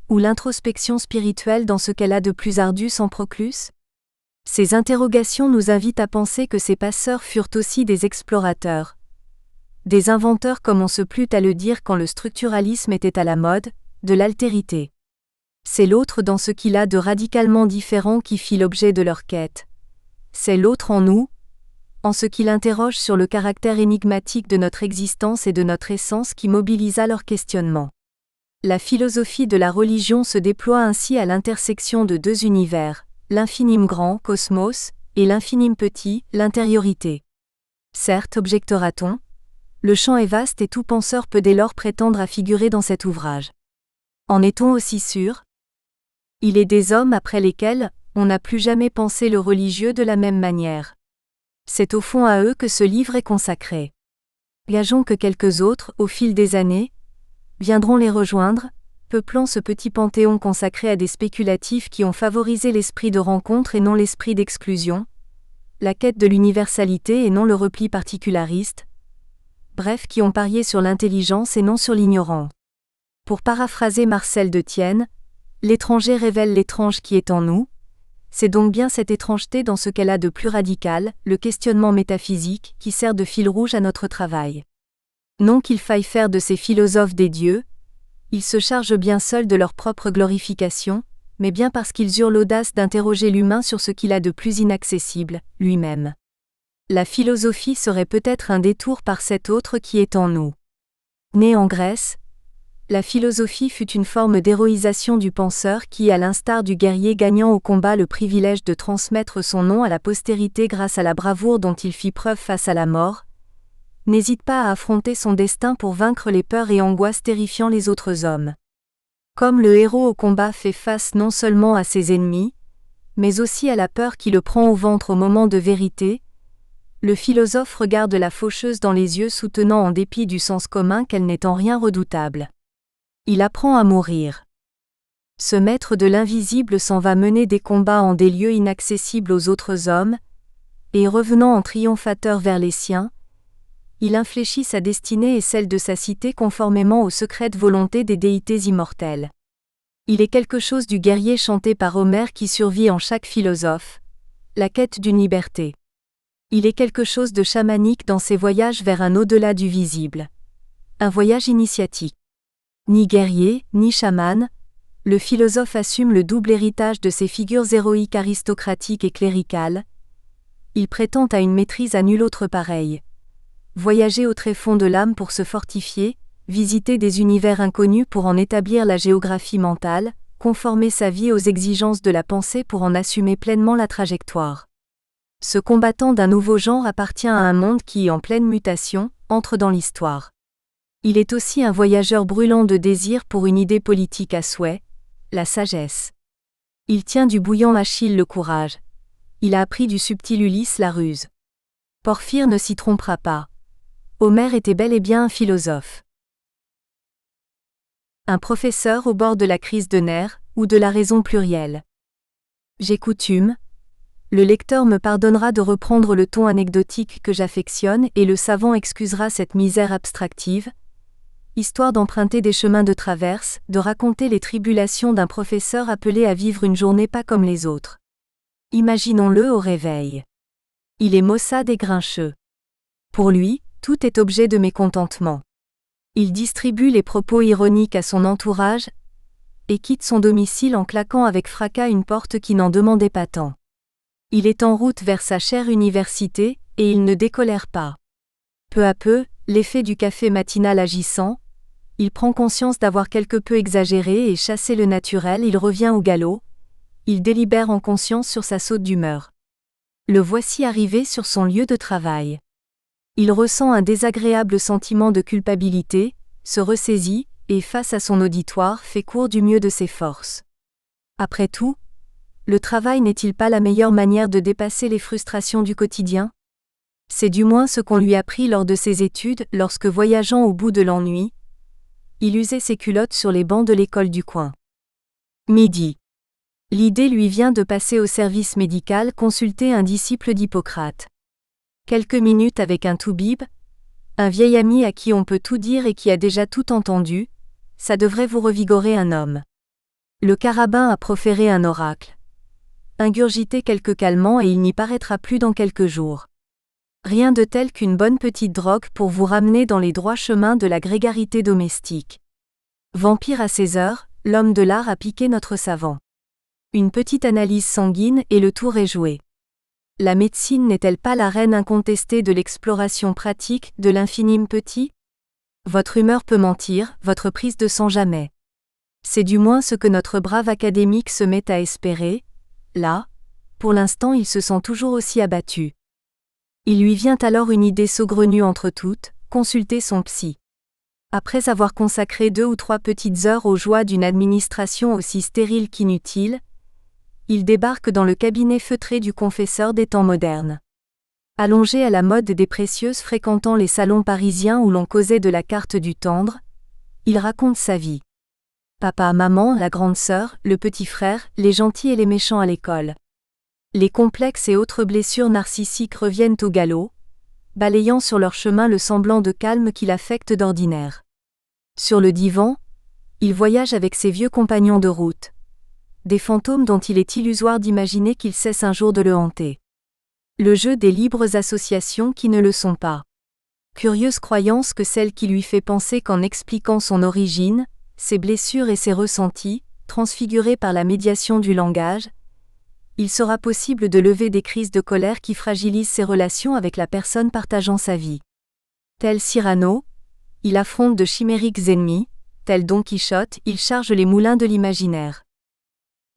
Ou l'introspection spirituelle dans ce qu'elle a de plus ardu sans Proclus? Ces interrogations nous invitent à penser que ces passeurs furent aussi des explorateurs, des inventeurs comme on se plut à le dire quand le structuralisme était à la mode, de l'altérité. C'est l'autre dans ce qu'il a de radicalement différent qui fit l'objet de leur quête. C'est l'autre en nous, en ce qu'il interroge sur le caractère énigmatique de notre existence et de notre essence qui mobilisa leur questionnement. La philosophie de la religion se déploie ainsi à l'intersection de deux univers, l'infinime grand, cosmos, et l'infinime petit, l'intériorité. Certes, objectera-t-on, le champ est vaste et tout penseur peut dès lors prétendre à figurer dans cet ouvrage. En est-on aussi sûr ? Il est des hommes après lesquels on n'a plus jamais pensé le religieux de la même manière. C'est au fond à eux que ce livre est consacré. Gageons que quelques autres, au fil des années, viendront les rejoindre, peuplant ce petit panthéon consacré à des spéculatifs qui ont favorisé l'esprit de rencontre et non l'esprit d'exclusion, la quête de l'universalité et non le repli particulariste, bref qui ont parié sur l'intelligence et non sur l'ignorance. Pour paraphraser Marcel de Tienne, l'étranger révèle l'étrange qui est en nous, c'est donc bien cette étrangeté dans ce qu'elle a de plus radical, le questionnement métaphysique, qui sert de fil rouge à notre travail. Non qu'il faille faire de ces philosophes des dieux, ils se chargent bien seuls de leur propre glorification, mais bien parce qu'ils eurent l'audace d'interroger l'humain sur ce qu'il a de plus inaccessible, lui-même. La philosophie serait peut-être un détour par cet autre qui est en nous. Née en Grèce, la philosophie fut une forme d'héroïsation du penseur qui, à l'instar du guerrier gagnant au combat le privilège de transmettre son nom à la postérité grâce à la bravoure dont il fit preuve face à la mort, n'hésite pas à affronter son destin pour vaincre les peurs et angoisses terrifiant les autres hommes. Comme le héros au combat fait face non seulement à ses ennemis, mais aussi à la peur qui le prend au ventre au moment de vérité, le philosophe regarde la faucheuse dans les yeux soutenant en dépit du sens commun qu'elle n'est en rien redoutable. Il apprend à mourir. Ce maître de l'invisible s'en va mener des combats en des lieux inaccessibles aux autres hommes, et revenant en triomphateur vers les siens, il infléchit sa destinée et celle de sa cité conformément aux secrètes volontés des déités immortelles. Il est quelque chose du guerrier chanté par Homère qui survit en chaque philosophe, la quête d'une liberté. Il est quelque chose de chamanique dans ses voyages vers un au-delà du visible. Un voyage initiatique. Ni guerrier, ni chaman, le philosophe assume le double héritage de ces figures héroïques aristocratiques et cléricales. Il prétend à une maîtrise à nul autre pareille. Voyager au tréfonds de l'âme pour se fortifier, visiter des univers inconnus pour en établir la géographie mentale, conformer sa vie aux exigences de la pensée pour en assumer pleinement la trajectoire. Ce combattant d'un nouveau genre appartient à un monde qui, en pleine mutation, entre dans l'histoire. Il est aussi un voyageur brûlant de désir pour une idée politique à souhait, la sagesse. Il tient du bouillant Achille le courage. Il a appris du subtil Ulysse la ruse. Porphyre ne s'y trompera pas. Homère était bel et bien un philosophe. Un professeur au bord de la crise de nerfs, ou de la raison plurielle. J'ai coutume, le lecteur me pardonnera de reprendre le ton anecdotique que j'affectionne et le savant excusera cette misère abstractive, histoire d'emprunter des chemins de traverse, de raconter les tribulations d'un professeur appelé à vivre une journée pas comme les autres. Imaginons-le au réveil. Il est maussade et grincheux. Pour lui, tout est objet de mécontentement. Il distribue les propos ironiques à son entourage et quitte son domicile en claquant avec fracas une porte qui n'en demandait pas tant. Il est en route vers sa chère université, et il ne décolère pas. Peu à peu, l'effet du café matinal agissant, il prend conscience d'avoir quelque peu exagéré et chassé le naturel, il revient au galop, il délibère en conscience sur sa saute d'humeur. Le voici arrivé sur son lieu de travail. Il ressent un désagréable sentiment de culpabilité, se ressaisit, et face à son auditoire fait court du mieux de ses forces. Après tout, le travail n'est-il pas la meilleure manière de dépasser les frustrations du quotidien ? C'est du moins ce qu'on lui a appris lors de ses études, lorsque voyageant au bout de l'ennui, il usait ses culottes sur les bancs de l'école du coin. Midi. L'idée lui vient de passer au service médical consulter un disciple d'Hippocrate. Quelques minutes avec un toubib, un vieil ami à qui on peut tout dire et qui a déjà tout entendu, ça devrait vous revigorer un homme. Le carabin a proféré un oracle. Ingurgitez quelques calmants et il n'y paraîtra plus dans quelques jours. Rien de tel qu'une bonne petite drogue pour vous ramener dans les droits chemins de la grégarité domestique. Vampire à 16 heures, l'homme de l'art a piqué notre savant. Une petite analyse sanguine et le tour est joué. La médecine n'est-elle pas la reine incontestée de l'exploration pratique de l'infime petit ? Votre humeur peut mentir, votre prise de sang jamais. C'est du moins ce que notre brave académique se met à espérer. Là, pour l'instant il se sent toujours aussi abattu. Il lui vient alors une idée saugrenue entre toutes, consulter son psy. Après avoir consacré 2 ou 3 petites heures aux joies d'une administration aussi stérile qu'inutile, il débarque dans le cabinet feutré du confesseur des temps modernes. Allongé à la mode des précieuses fréquentant les salons parisiens où l'on causait de la carte du tendre, il raconte sa vie. Papa, maman, la grande sœur, le petit frère, les gentils et les méchants à l'école. Les complexes et autres blessures narcissiques reviennent au galop, balayant sur leur chemin le semblant de calme qui l'affecte d'ordinaire. Sur le divan, il voyage avec ses vieux compagnons de route. Des fantômes dont il est illusoire d'imaginer qu'ils cessent un jour de le hanter. Le jeu des libres associations qui ne le sont pas. Curieuse croyance que celle qui lui fait penser qu'en expliquant son origine, ses blessures et ses ressentis, transfigurés par la médiation du langage, il sera possible de lever des crises de colère qui fragilisent ses relations avec la personne partageant sa vie. Tel Cyrano, il affronte de chimériques ennemis, tel Don Quichotte, il charge les moulins de l'imaginaire.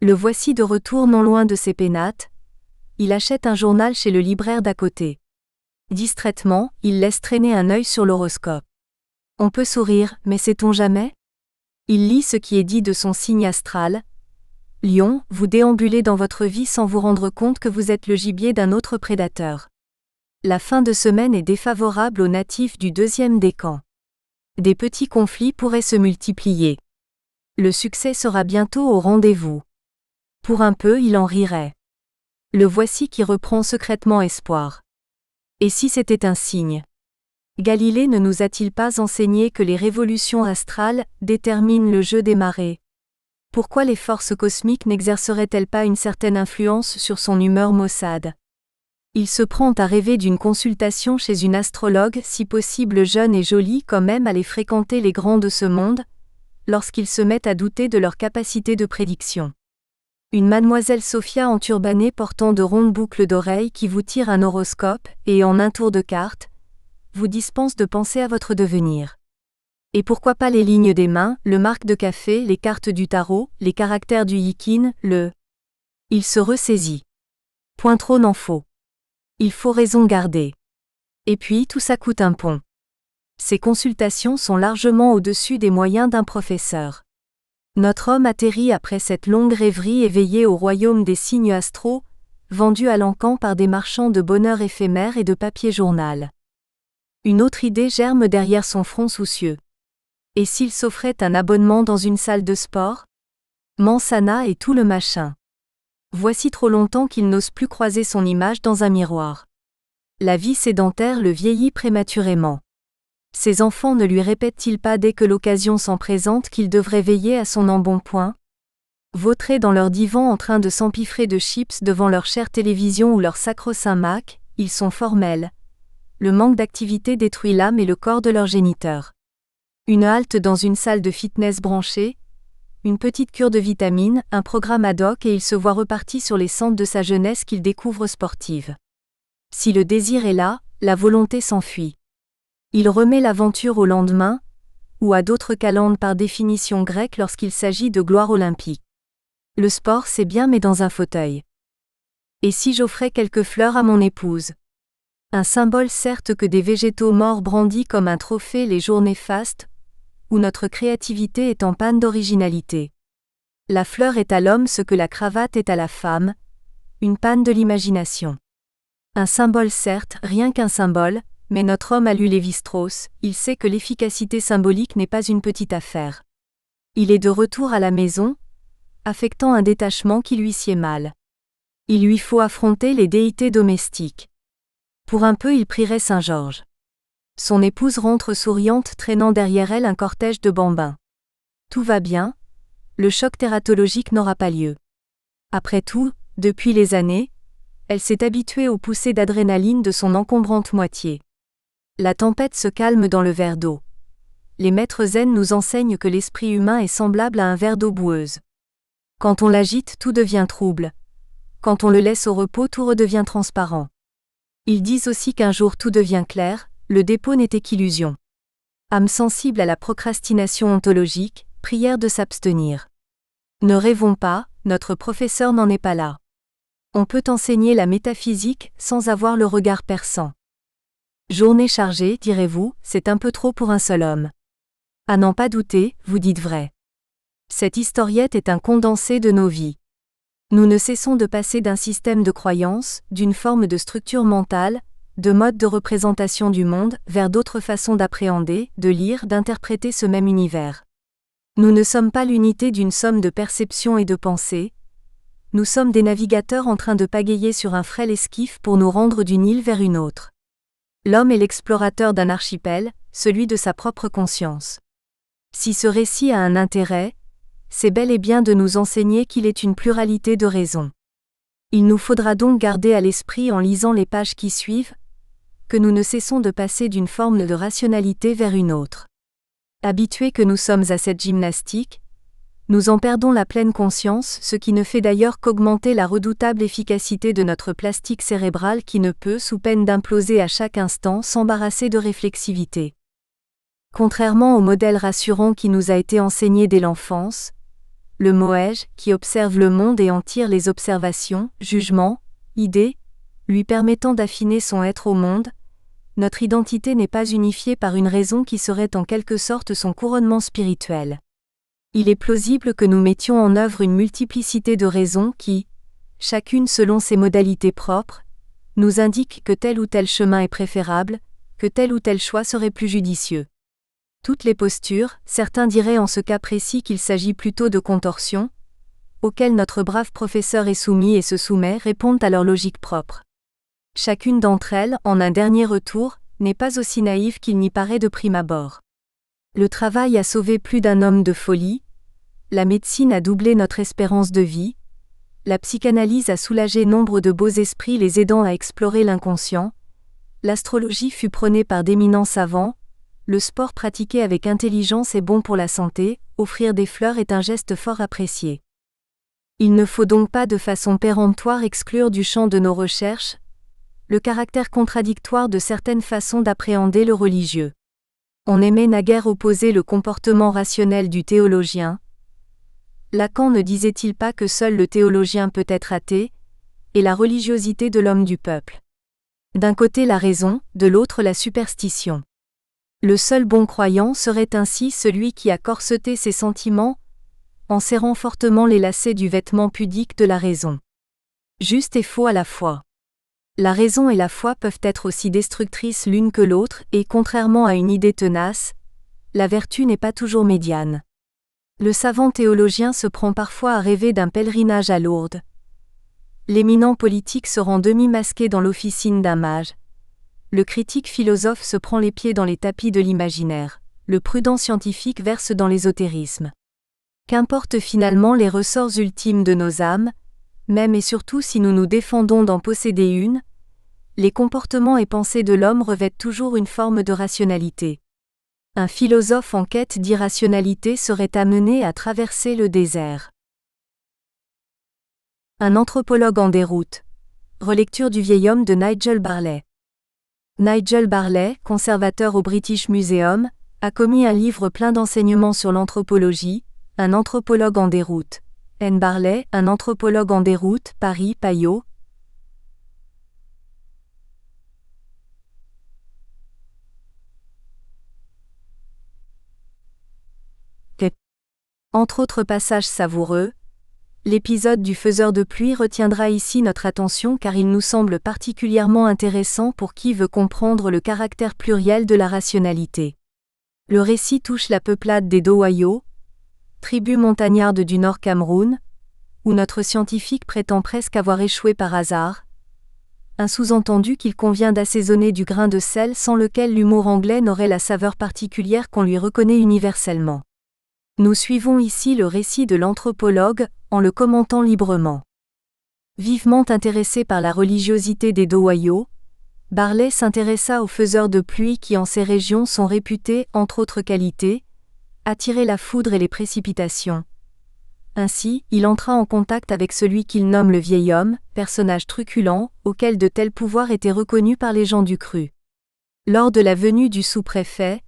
Le voici de retour non loin de ses pénates, il achète un journal chez le libraire d'à côté. Distraitement, il laisse traîner un œil sur l'horoscope. On peut sourire, mais sait-on jamais ? Il lit ce qui est dit de son signe astral. Lion, vous déambulez dans votre vie sans vous rendre compte que vous êtes le gibier d'un autre prédateur. La fin de semaine est défavorable aux natifs du 2e décan. Des petits conflits pourraient se multiplier. Le succès sera bientôt au rendez-vous. Pour un peu, il en rirait. Le voici qui reprend secrètement espoir. Et si c'était un signe ? Galilée ne nous a-t-il pas enseigné que les révolutions astrales déterminent le jeu des marées ? Pourquoi les forces cosmiques n'exerceraient-elles pas une certaine influence sur son humeur maussade ? Il se prend à rêver d'une consultation chez une astrologue, si possible jeune et jolie comme aime à les fréquenter les grands de ce monde, lorsqu'il se met à douter de leur capacité de prédiction. Une mademoiselle Sophia enturbanée portant de rondes boucles d'oreilles qui vous tire un horoscope, et en un tour de carte, vous dispense de penser à votre devenir. Et pourquoi pas les lignes des mains, le marque de café, les cartes du tarot, les caractères du yikin, Il se ressaisit. Point trop n'en faut. Il faut raison garder. Et puis tout ça coûte un pont. Ces consultations sont largement au-dessus des moyens d'un professeur. Notre homme atterrit après cette longue rêverie éveillée au royaume des signes astraux, vendus à l'encan par des marchands de bonheur éphémère et de papier journal. Une autre idée germe derrière son front soucieux. Et s'il s'offrait un abonnement dans une salle de sport ? Mansana et tout le machin. Voici trop longtemps qu'il n'ose plus croiser son image dans un miroir. La vie sédentaire le vieillit prématurément. Ses enfants ne lui répètent-ils pas dès que l'occasion s'en présente qu'il devrait veiller à son embonpoint ? Vautrés dans leur divan en train de s'empiffrer de chips devant leur chère télévision ou leur sacro-saint Mac, ils sont formels. Le manque d'activité détruit l'âme et le corps de leur géniteur. Une halte dans une salle de fitness branchée, une petite cure de vitamines, un programme ad hoc et il se voit reparti sur les cendres de sa jeunesse qu'il découvre sportive. Si le désir est là, la volonté s'enfuit. Il remet l'aventure au lendemain, ou à d'autres calendes par définition grecque lorsqu'il s'agit de gloire olympique. Le sport c'est bien mais dans un fauteuil. Et si j'offrais quelques fleurs à mon épouse ? Un symbole certes que des végétaux morts brandis comme un trophée les jours néfastes, où notre créativité est en panne d'originalité. La fleur est à l'homme ce que la cravate est à la femme, une panne de l'imagination. Un symbole certes, rien qu'un symbole, mais notre homme a lu Lévi-Strauss, il sait que l'efficacité symbolique n'est pas une petite affaire. Il est de retour à la maison, affectant un détachement qui lui sied mal. Il lui faut affronter les déités domestiques. Pour un peu il prierait Saint-Georges. Son épouse rentre souriante traînant derrière elle un cortège de bambins. Tout va bien, le choc tératologique n'aura pas lieu. Après tout, Depuis les années, elle s'est habituée aux poussées d'adrénaline de son encombrante moitié. La tempête se calme dans le verre d'eau. Les maîtres zen nous enseignent que l'esprit humain est semblable à un verre d'eau boueuse. Quand on l'agite, tout devient trouble. Quand on le laisse au repos, tout redevient transparent. Ils disent aussi qu'un jour tout devient clair, le dépôt n'était qu'illusion. Âme sensible à la procrastination ontologique, prière de s'abstenir. Ne rêvons pas, notre professeur n'en est pas là. On peut enseigner la métaphysique sans avoir le regard perçant. Journée chargée, direz-vous, c'est un peu trop pour un seul homme. À n'en pas douter, vous dites vrai. Cette historiette est un condensé de nos vies. Nous ne cessons de passer d'un système de croyances, d'une forme de structure mentale, de mode de représentation du monde, vers d'autres façons d'appréhender, de lire, d'interpréter ce même univers. Nous ne sommes pas l'unité d'une somme de perceptions et de pensées. Nous sommes des navigateurs en train de pagayer sur un frêle esquif pour nous rendre d'une île vers une autre. L'homme est l'explorateur d'un archipel, celui de sa propre conscience. Si ce récit a un intérêt, c'est bel et bien de nous enseigner qu'il est une pluralité de raisons. Il nous faudra donc garder à l'esprit en lisant les pages qui suivent, que nous ne cessons de passer d'une forme de rationalité vers une autre. Habitués que nous sommes à cette gymnastique, nous en perdons la pleine conscience, ce qui ne fait d'ailleurs qu'augmenter la redoutable efficacité de notre plastique cérébral qui ne peut, sous peine d'imploser à chaque instant, s'embarrasser de réflexivité. Contrairement au modèle rassurant qui nous a été enseigné dès l'enfance, le moège, qui observe le monde et en tire les observations, jugements, idées, lui permettant d'affiner son être au monde, notre identité n'est pas unifiée par une raison qui serait en quelque sorte son couronnement spirituel. Il est plausible que nous mettions en œuvre une multiplicité de raisons qui, chacune selon ses modalités propres, nous indiquent que tel ou tel chemin est préférable, que tel ou tel choix serait plus judicieux. Toutes les postures, certains diraient en ce cas précis qu'il s'agit plutôt de contorsions, auxquelles notre brave professeur est soumis et se soumet, répondent à leur logique propre. Chacune d'entre elles, en un dernier retour, n'est pas aussi naïve qu'il n'y paraît de prime abord. Le travail a sauvé plus d'un homme de folie, la médecine a doublé notre espérance de vie, la psychanalyse a soulagé nombre de beaux esprits les aidant à explorer l'inconscient, l'astrologie fut prônée par d'éminents savants, le sport pratiqué avec intelligence est bon pour la santé, offrir des fleurs est un geste fort apprécié. Il ne faut donc pas de façon péremptoire exclure du champ de nos recherches le caractère contradictoire de certaines façons d'appréhender le religieux. On aimait naguère opposer le comportement rationnel du théologien. Lacan ne disait-il pas que seul le théologien peut être athée, et la religiosité de l'homme du peuple. D'un côté la raison, de l'autre la superstition. Le seul bon croyant serait ainsi celui qui a corseté ses sentiments, en serrant fortement les lacets du vêtement pudique de la raison. Juste et faux à la fois. La raison et la foi peuvent être aussi destructrices l'une que l'autre, et contrairement à une idée tenace, la vertu n'est pas toujours médiane. Le savant théologien se prend parfois à rêver d'un pèlerinage à Lourdes. L'éminent politique se rend demi-masqué dans l'officine d'un mage. Le critique philosophe se prend les pieds dans les tapis de l'imaginaire. Le prudent scientifique verse dans l'ésotérisme. Qu'importent finalement les ressorts ultimes de nos âmes, même et surtout si nous nous défendons d'en posséder une, les comportements et pensées de l'homme revêtent toujours une forme de rationalité. Un philosophe en quête d'irrationalité serait amené à traverser le désert. Un anthropologue en déroute. Relecture du vieil homme de Nigel Barley. Nigel Barley, conservateur au British Museum, a commis un livre plein d'enseignements sur l'anthropologie, Un anthropologue en déroute. N. Barley, Un anthropologue en déroute, Paris, Payot. Entre autres passages savoureux, l'épisode du faiseur de pluie retiendra ici notre attention car il nous semble particulièrement intéressant pour qui veut comprendre le caractère pluriel de la rationalité. Le récit touche la peuplade des Dowayo, tribu montagnarde du Nord Cameroun, où notre scientifique prétend presque avoir échoué par hasard. Un sous-entendu qu'il convient d'assaisonner du grain de sel sans lequel l'humour anglais n'aurait la saveur particulière qu'on lui reconnaît universellement. Nous suivons ici le récit de l'anthropologue, en le commentant librement. Vivement intéressé par la religiosité des Dowayo, Barlet s'intéressa aux faiseurs de pluie qui en ces régions sont réputés, entre autres qualités, attirer la foudre et les précipitations. Ainsi, il entra en contact avec celui qu'il nomme le vieil homme, personnage truculent, auquel de tels pouvoirs étaient reconnus par les gens du cru. Lors de la venue du sous-préfet,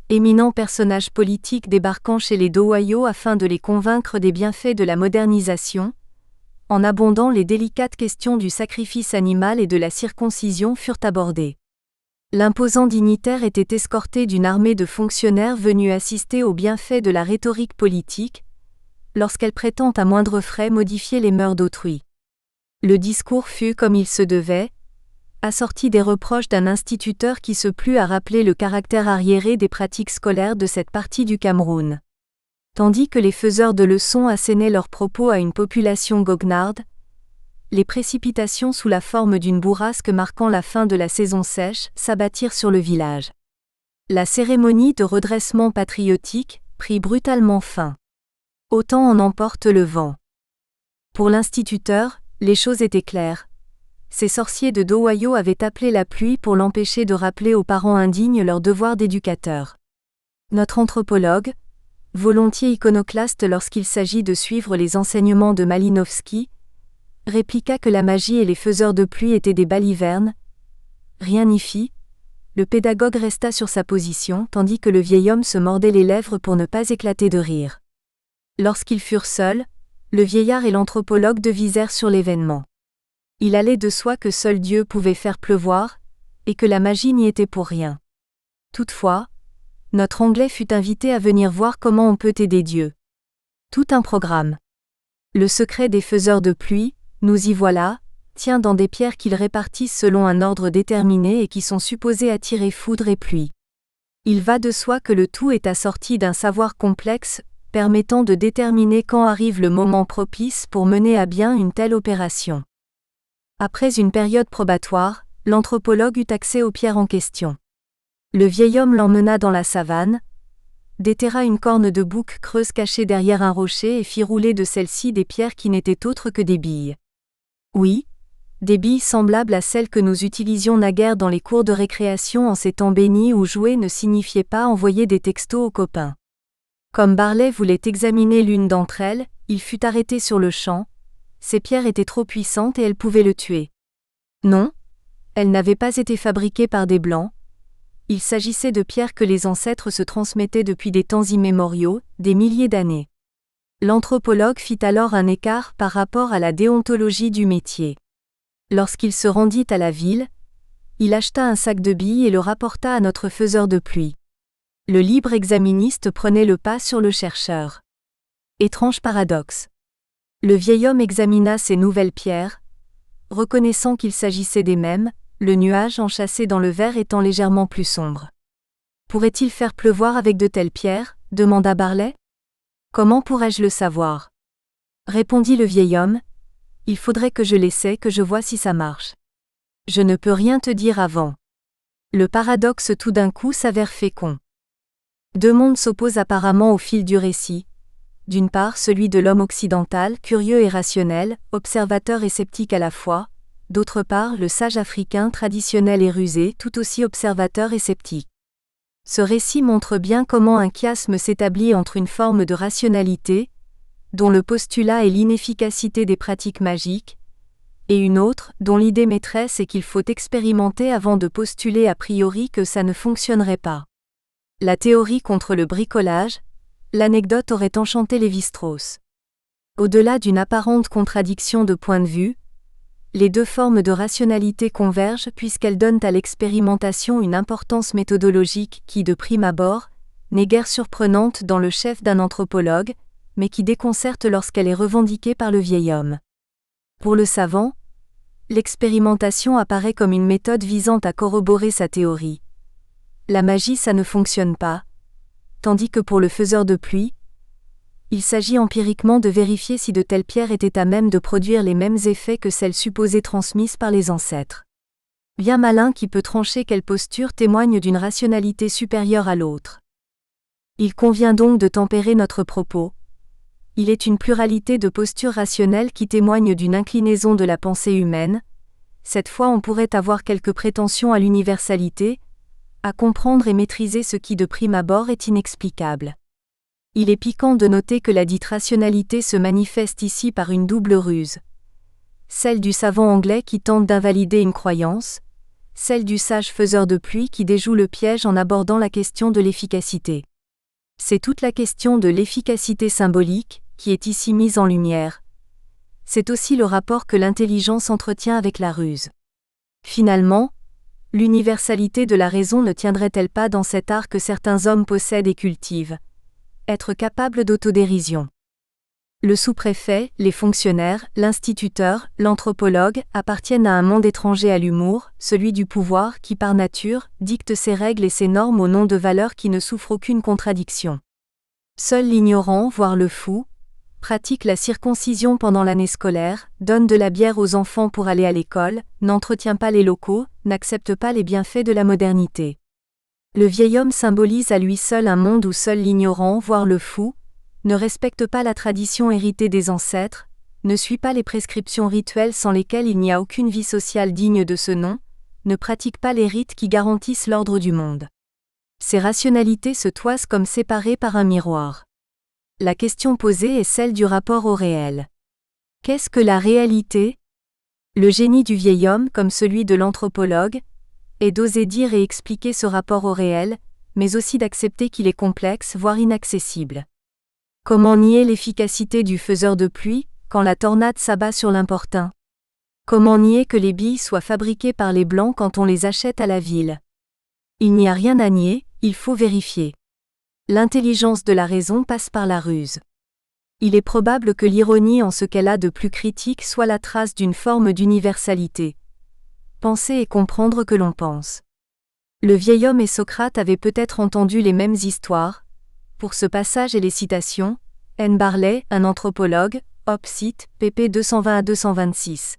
éminent personnage politique débarquant chez les Dowayo afin de les convaincre des bienfaits de la modernisation, en abondant les délicates questions du sacrifice animal et de la circoncision furent abordées. L'imposant dignitaire était escorté d'une armée de fonctionnaires venus assister aux bienfaits de la rhétorique politique, lorsqu'elle prétend à moindre frais modifier les mœurs d'autrui. Le discours fut comme il se devait, assorti des reproches d'un instituteur qui se plut à rappeler le caractère arriéré des pratiques scolaires de cette partie du Cameroun. Tandis que les faiseurs de leçons assénaient leurs propos à une population goguenarde, les précipitations sous la forme d'une bourrasque marquant la fin de la saison sèche s'abattirent sur le village. La cérémonie de redressement patriotique prit brutalement fin. Autant en emporte le vent. Pour l'instituteur, les choses étaient claires. Ces sorciers de Dowayo avaient appelé la pluie pour l'empêcher de rappeler aux parents indignes leur devoir d'éducateur. Notre anthropologue, volontiers iconoclaste lorsqu'il s'agit de suivre les enseignements de Malinowski, répliqua que la magie et les faiseurs de pluie étaient des balivernes. Rien n'y fit. Le pédagogue resta sur sa position tandis que le vieil homme se mordait les lèvres pour ne pas éclater de rire. Lorsqu'ils furent seuls, le vieillard et l'anthropologue devisèrent sur l'événement. Il allait de soi que seul Dieu pouvait faire pleuvoir, et que la magie n'y était pour rien. Toutefois, notre Anglais fut invité à venir voir comment on peut aider Dieu. Tout un programme. Le secret des faiseurs de pluie, nous y voilà, tient dans des pierres qu'ils répartissent selon un ordre déterminé et qui sont supposées attirer foudre et pluie. Il va de soi que le tout est assorti d'un savoir complexe, permettant de déterminer quand arrive le moment propice pour mener à bien une telle opération. Après une période probatoire, l'anthropologue eut accès aux pierres en question. Le vieil homme l'emmena dans la savane, déterra une corne de bouc creuse cachée derrière un rocher et fit rouler de celle-ci des pierres qui n'étaient autres que des billes. Oui, des billes semblables à celles que nous utilisions naguère dans les cours de récréation en ces temps bénis où jouer ne signifiait pas envoyer des textos aux copains. Comme Barlet voulait examiner l'une d'entre elles, il fut arrêté sur le champ. Ces pierres étaient trop puissantes et elles pouvaient le tuer. Non, elles n'avaient pas été fabriquées par des Blancs. Il s'agissait de pierres que les ancêtres se transmettaient depuis des temps immémoriaux, des milliers d'années. L'anthropologue fit alors un écart par rapport à la déontologie du métier. Lorsqu'il se rendit à la ville, il acheta un sac de billes et le rapporta à notre faiseur de pluie. Le libre exaministe prenait le pas sur le chercheur. Étrange paradoxe. Le vieil homme examina ces nouvelles pierres, reconnaissant qu'il s'agissait des mêmes, le nuage enchâssé dans le verre étant légèrement plus sombre. Pourrait-il faire pleuvoir avec de telles pierres ? Demanda Barlet. Comment pourrais-je le savoir ? Répondit le vieil homme. Il faudrait que je l'essaie, que je vois si ça marche. Je ne peux rien te dire avant. Le paradoxe tout d'un coup s'avère fécond. Deux mondes s'opposent apparemment au fil du récit. D'une part celui de l'homme occidental, curieux et rationnel, observateur et sceptique à la fois, d'autre part le sage africain traditionnel et rusé, tout aussi observateur et sceptique. Ce récit montre bien comment un chiasme s'établit entre une forme de rationalité, dont le postulat est l'inefficacité des pratiques magiques, et une autre, dont l'idée maîtresse est qu'il faut expérimenter avant de postuler a priori que ça ne fonctionnerait pas. La théorie contre le bricolage, l'anecdote aurait enchanté Lévi-Strauss. Au-delà d'une apparente contradiction de point de vue, les deux formes de rationalité convergent puisqu'elles donnent à l'expérimentation une importance méthodologique qui, de prime abord, n'est guère surprenante dans le chef d'un anthropologue, mais qui déconcerte lorsqu'elle est revendiquée par le vieil homme. Pour le savant, l'expérimentation apparaît comme une méthode visant à corroborer sa théorie. La magie, ça ne fonctionne pas, tandis que pour le faiseur de pluie, il s'agit empiriquement de vérifier si de telles pierres étaient à même de produire les mêmes effets que celles supposées transmises par les ancêtres. Bien malin qui peut trancher quelle posture témoigne d'une rationalité supérieure à l'autre. Il convient donc de tempérer notre propos. il est une pluralité de postures rationnelles qui témoignent d'une inclinaison de la pensée humaine. Cette fois on pourrait avoir quelques prétentions à l'universalité, à comprendre et maîtriser ce qui de prime abord est inexplicable. Il est piquant de noter que la dite rationalité se manifeste ici par une double ruse. Celle du savant anglais qui tente d'invalider une croyance, celle du sage faiseur de pluie qui déjoue le piège en abordant la question de l'efficacité. C'est toute la question de l'efficacité symbolique qui est ici mise en lumière. C'est aussi le rapport que l'intelligence entretient avec la ruse. Finalement, l'universalité de la raison ne tiendrait-elle pas dans cet art que certains hommes possèdent et cultivent ? Être capable d'autodérision. Le sous-préfet, les fonctionnaires, l'instituteur, l'anthropologue appartiennent à un monde étranger à l'humour, celui du pouvoir qui par nature dicte ses règles et ses normes au nom de valeurs qui ne souffrent aucune contradiction. Seul l'ignorant, voire le fou, pratique la circoncision pendant l'année scolaire, donne de la bière aux enfants pour aller à l'école, n'entretient pas les locaux, n'accepte pas les bienfaits de la modernité. Le vieil homme symbolise à lui seul un monde où seul l'ignorant, voire le fou, ne respecte pas la tradition héritée des ancêtres, ne suit pas les prescriptions rituelles sans lesquelles il n'y a aucune vie sociale digne de ce nom, ne pratique pas les rites qui garantissent l'ordre du monde. Ces rationalités se toisent comme séparées par un miroir. La question posée est celle du rapport au réel. Qu'est-ce que la réalité ? Le génie du vieil homme, comme celui de l'anthropologue, est d'oser dire et expliquer ce rapport au réel, mais aussi d'accepter qu'il est complexe, voire inaccessible. Comment nier l'efficacité du faiseur de pluie, quand la tornade s'abat sur l'importun ? Comment nier que les billes soient fabriquées par les Blancs quand on les achète à la ville ? Il n'y a rien à nier, il faut vérifier. L'intelligence de la raison passe par la ruse. Il est probable que l'ironie en ce qu'elle a de plus critique soit la trace d'une forme d'universalité. Penser et comprendre que l'on pense. Le vieil homme et Socrate avaient peut-être entendu les mêmes histoires. Pour ce passage et les citations, N. Barley, un anthropologue, Op. Cit., pp. 220 à 226.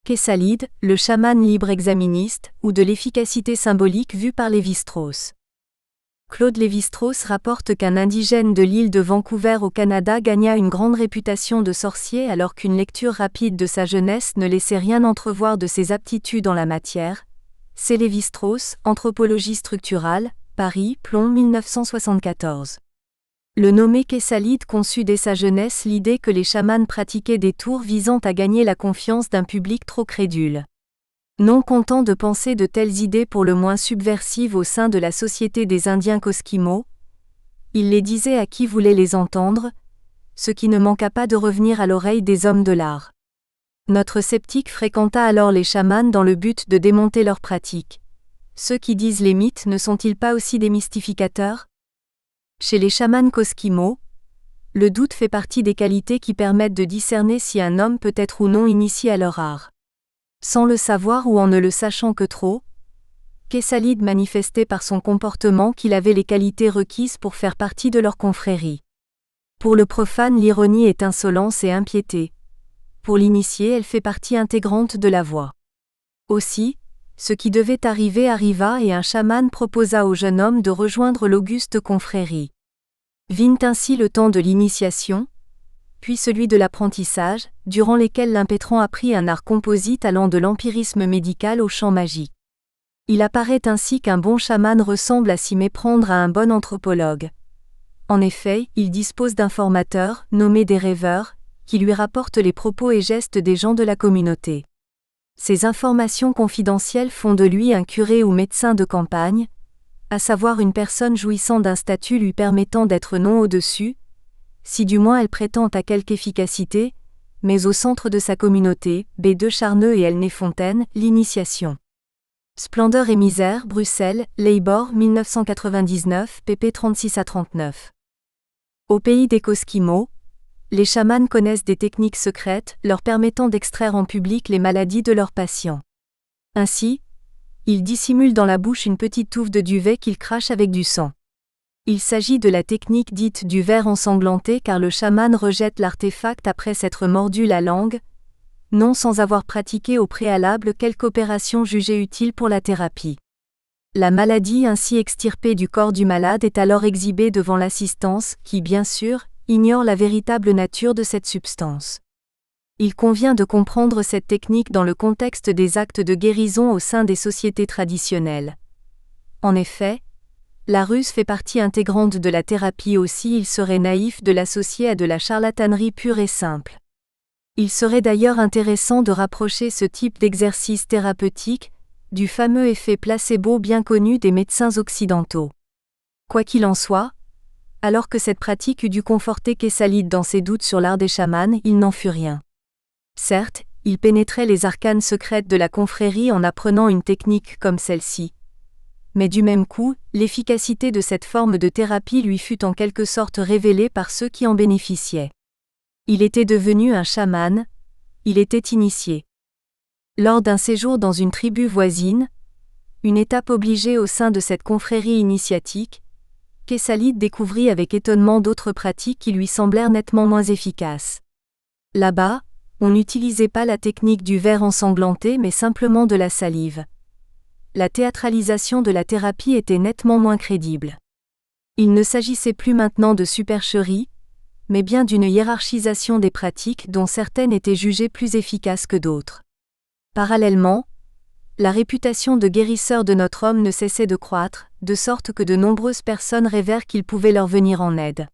Kessalide, le chaman libre exaministe, ou de l'efficacité symbolique vue par Lévi-Strauss. Claude Lévi-Strauss rapporte qu'un indigène de l'île de Vancouver au Canada gagna une grande réputation de sorcier alors qu'une lecture rapide de sa jeunesse ne laissait rien entrevoir de ses aptitudes en la matière. C'est Lévi-Strauss, Anthropologie structurale, Paris, Plomb 1974. Le nommé Kessalide conçut dès sa jeunesse l'idée que les chamans pratiquaient des tours visant à gagner la confiance d'un public trop crédule. Non content de penser de telles idées pour le moins subversives au sein de la société des Indiens Koskimo, il les disait à qui voulait les entendre, ce qui ne manqua pas de revenir à l'oreille des hommes de l'art. Notre sceptique fréquenta alors les chamans dans le but de démonter leurs pratiques. Ceux qui disent les mythes ne sont-ils pas aussi des mystificateurs ? Chez les chamans Koskimo, le doute fait partie des qualités qui permettent de discerner si un homme peut être ou non initié à leur art. Sans le savoir ou en ne le sachant que trop, Kessalide manifestait par son comportement qu'il avait les qualités requises pour faire partie de leur confrérie. Pour le profane, l'ironie est insolence et impiété. Pour l'initié, elle fait partie intégrante de la voie. Aussi, ce qui devait arriver arriva et un chaman proposa au jeune homme de rejoindre l'auguste confrérie. Vint ainsi le temps de l'initiation, puis celui de l'apprentissage, durant lesquels l'impétrant apprit un art composite allant de l'empirisme médical au chant magique. Il apparaît ainsi qu'un bon chaman ressemble à s'y méprendre à un bon anthropologue. En effet, il dispose d'informateurs, nommés des rêveurs, qui lui rapportent les propos et gestes des gens de la communauté. Ces informations confidentielles font de lui un curé ou médecin de campagne, à savoir une personne jouissant d'un statut lui permettant d'être non au-dessus, si du moins elle prétend à quelque efficacité, mais au centre de sa communauté, B2 Charneux et Elnay Fontaine, l'initiation. Splendeur et misère, Bruxelles, Leibor, 1999, pp 36 à 39. Au pays des Koskimo, les chamans connaissent des techniques secrètes leur permettant d'extraire en public les maladies de leurs patients. Ainsi, ils dissimulent dans la bouche une petite touffe de duvet qu'ils crachent avec du sang. Il s'agit de la technique dite du ver ensanglanté car le chaman rejette l'artefact après s'être mordu la langue, non sans avoir pratiqué au préalable quelque opération jugée utile pour la thérapie. La maladie ainsi extirpée du corps du malade est alors exhibée devant l'assistance, qui, bien sûr, ignore la véritable nature de cette substance. Il convient de comprendre cette technique dans le contexte des actes de guérison au sein des sociétés traditionnelles. En effet, la ruse fait partie intégrante de la thérapie aussi, il serait naïf de l'associer à de la charlatanerie pure et simple. Il serait d'ailleurs intéressant de rapprocher ce type d'exercice thérapeutique du fameux effet placebo bien connu des médecins occidentaux. Quoi qu'il en soit, alors que cette pratique eût dû conforter Kessalid dans ses doutes sur l'art des chamans, il n'en fut rien. Certes, il pénétrait les arcanes secrètes de la confrérie en apprenant une technique comme celle-ci. Mais du même coup, l'efficacité de cette forme de thérapie lui fut en quelque sorte révélée par ceux qui en bénéficiaient. Il était devenu un chaman, il était initié. Lors d'un séjour dans une tribu voisine, une étape obligée au sein de cette confrérie initiatique, Kessalid découvrit avec étonnement d'autres pratiques qui lui semblèrent nettement moins efficaces. Là-bas, on n'utilisait pas la technique du verre ensanglanté mais simplement de la salive. La théâtralisation de la thérapie était nettement moins crédible. Il ne s'agissait plus maintenant de supercherie, mais bien d'une hiérarchisation des pratiques dont certaines étaient jugées plus efficaces que d'autres. Parallèlement, la réputation de guérisseur de notre homme ne cessait de croître, de sorte que de nombreuses personnes rêvèrent qu'il pouvait leur venir en aide.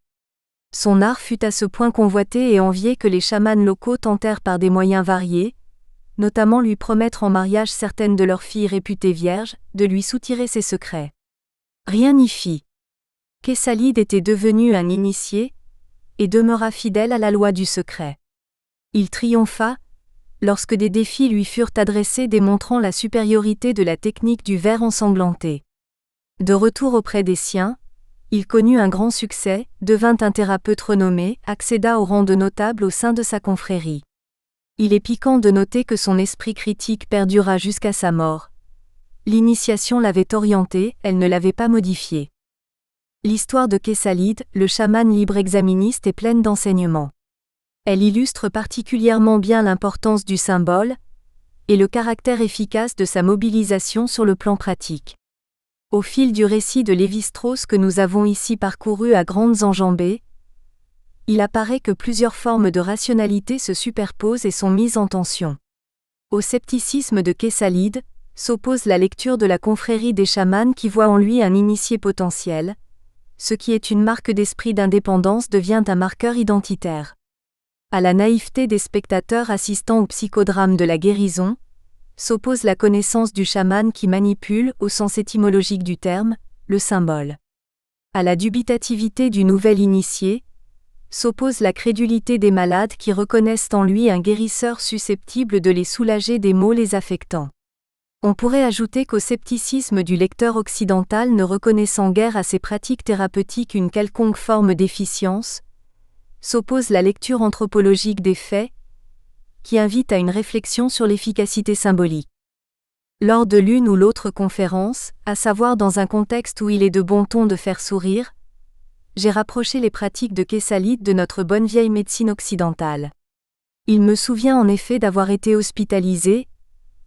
Son art fut à ce point convoité et envié que les chamans locaux tentèrent par des moyens variés, notamment lui promettre en mariage certaines de leurs filles réputées vierges, de lui soutirer ses secrets. Rien n'y fit. Kessalid était devenu un initié, et demeura fidèle à la loi du secret. Il triompha, lorsque des défis lui furent adressés démontrant la supériorité de la technique du verre ensanglanté. De retour auprès des siens, il connut un grand succès, devint un thérapeute renommé, accéda au rang de notable au sein de sa confrérie. Il est piquant de noter que son esprit critique perdura jusqu'à sa mort. L'initiation l'avait orienté, elle ne l'avait pas modifié. L'histoire de Kessalid, le chaman libre-exaministe, est pleine d'enseignements. Elle illustre particulièrement bien l'importance du symbole et le caractère efficace de sa mobilisation sur le plan pratique. Au fil du récit de Lévi-Strauss que nous avons ici parcouru à grandes enjambées, il apparaît que plusieurs formes de rationalité se superposent et sont mises en tension. Au scepticisme de Kessalid s'oppose la lecture de la confrérie des chamans qui voit en lui un initié potentiel. Ce qui est une marque d'esprit d'indépendance devient un marqueur identitaire. À la naïveté des spectateurs assistant au psychodrame de la guérison, s'oppose la connaissance du chaman qui manipule, au sens étymologique du terme, le symbole. À la dubitativité du nouvel initié, s'oppose la crédulité des malades qui reconnaissent en lui un guérisseur susceptible de les soulager des maux les affectant. On pourrait ajouter qu'au scepticisme du lecteur occidental ne reconnaissant guère à ces pratiques thérapeutiques une quelconque forme d'efficience, s'oppose la lecture anthropologique des faits, qui invite à une réflexion sur l'efficacité symbolique. Lors de l'une ou l'autre conférence, à savoir dans un contexte où il est de bon ton de faire sourire, j'ai rapproché les pratiques de Kessalid de notre bonne vieille médecine occidentale. Il me souvient en effet d'avoir été hospitalisé,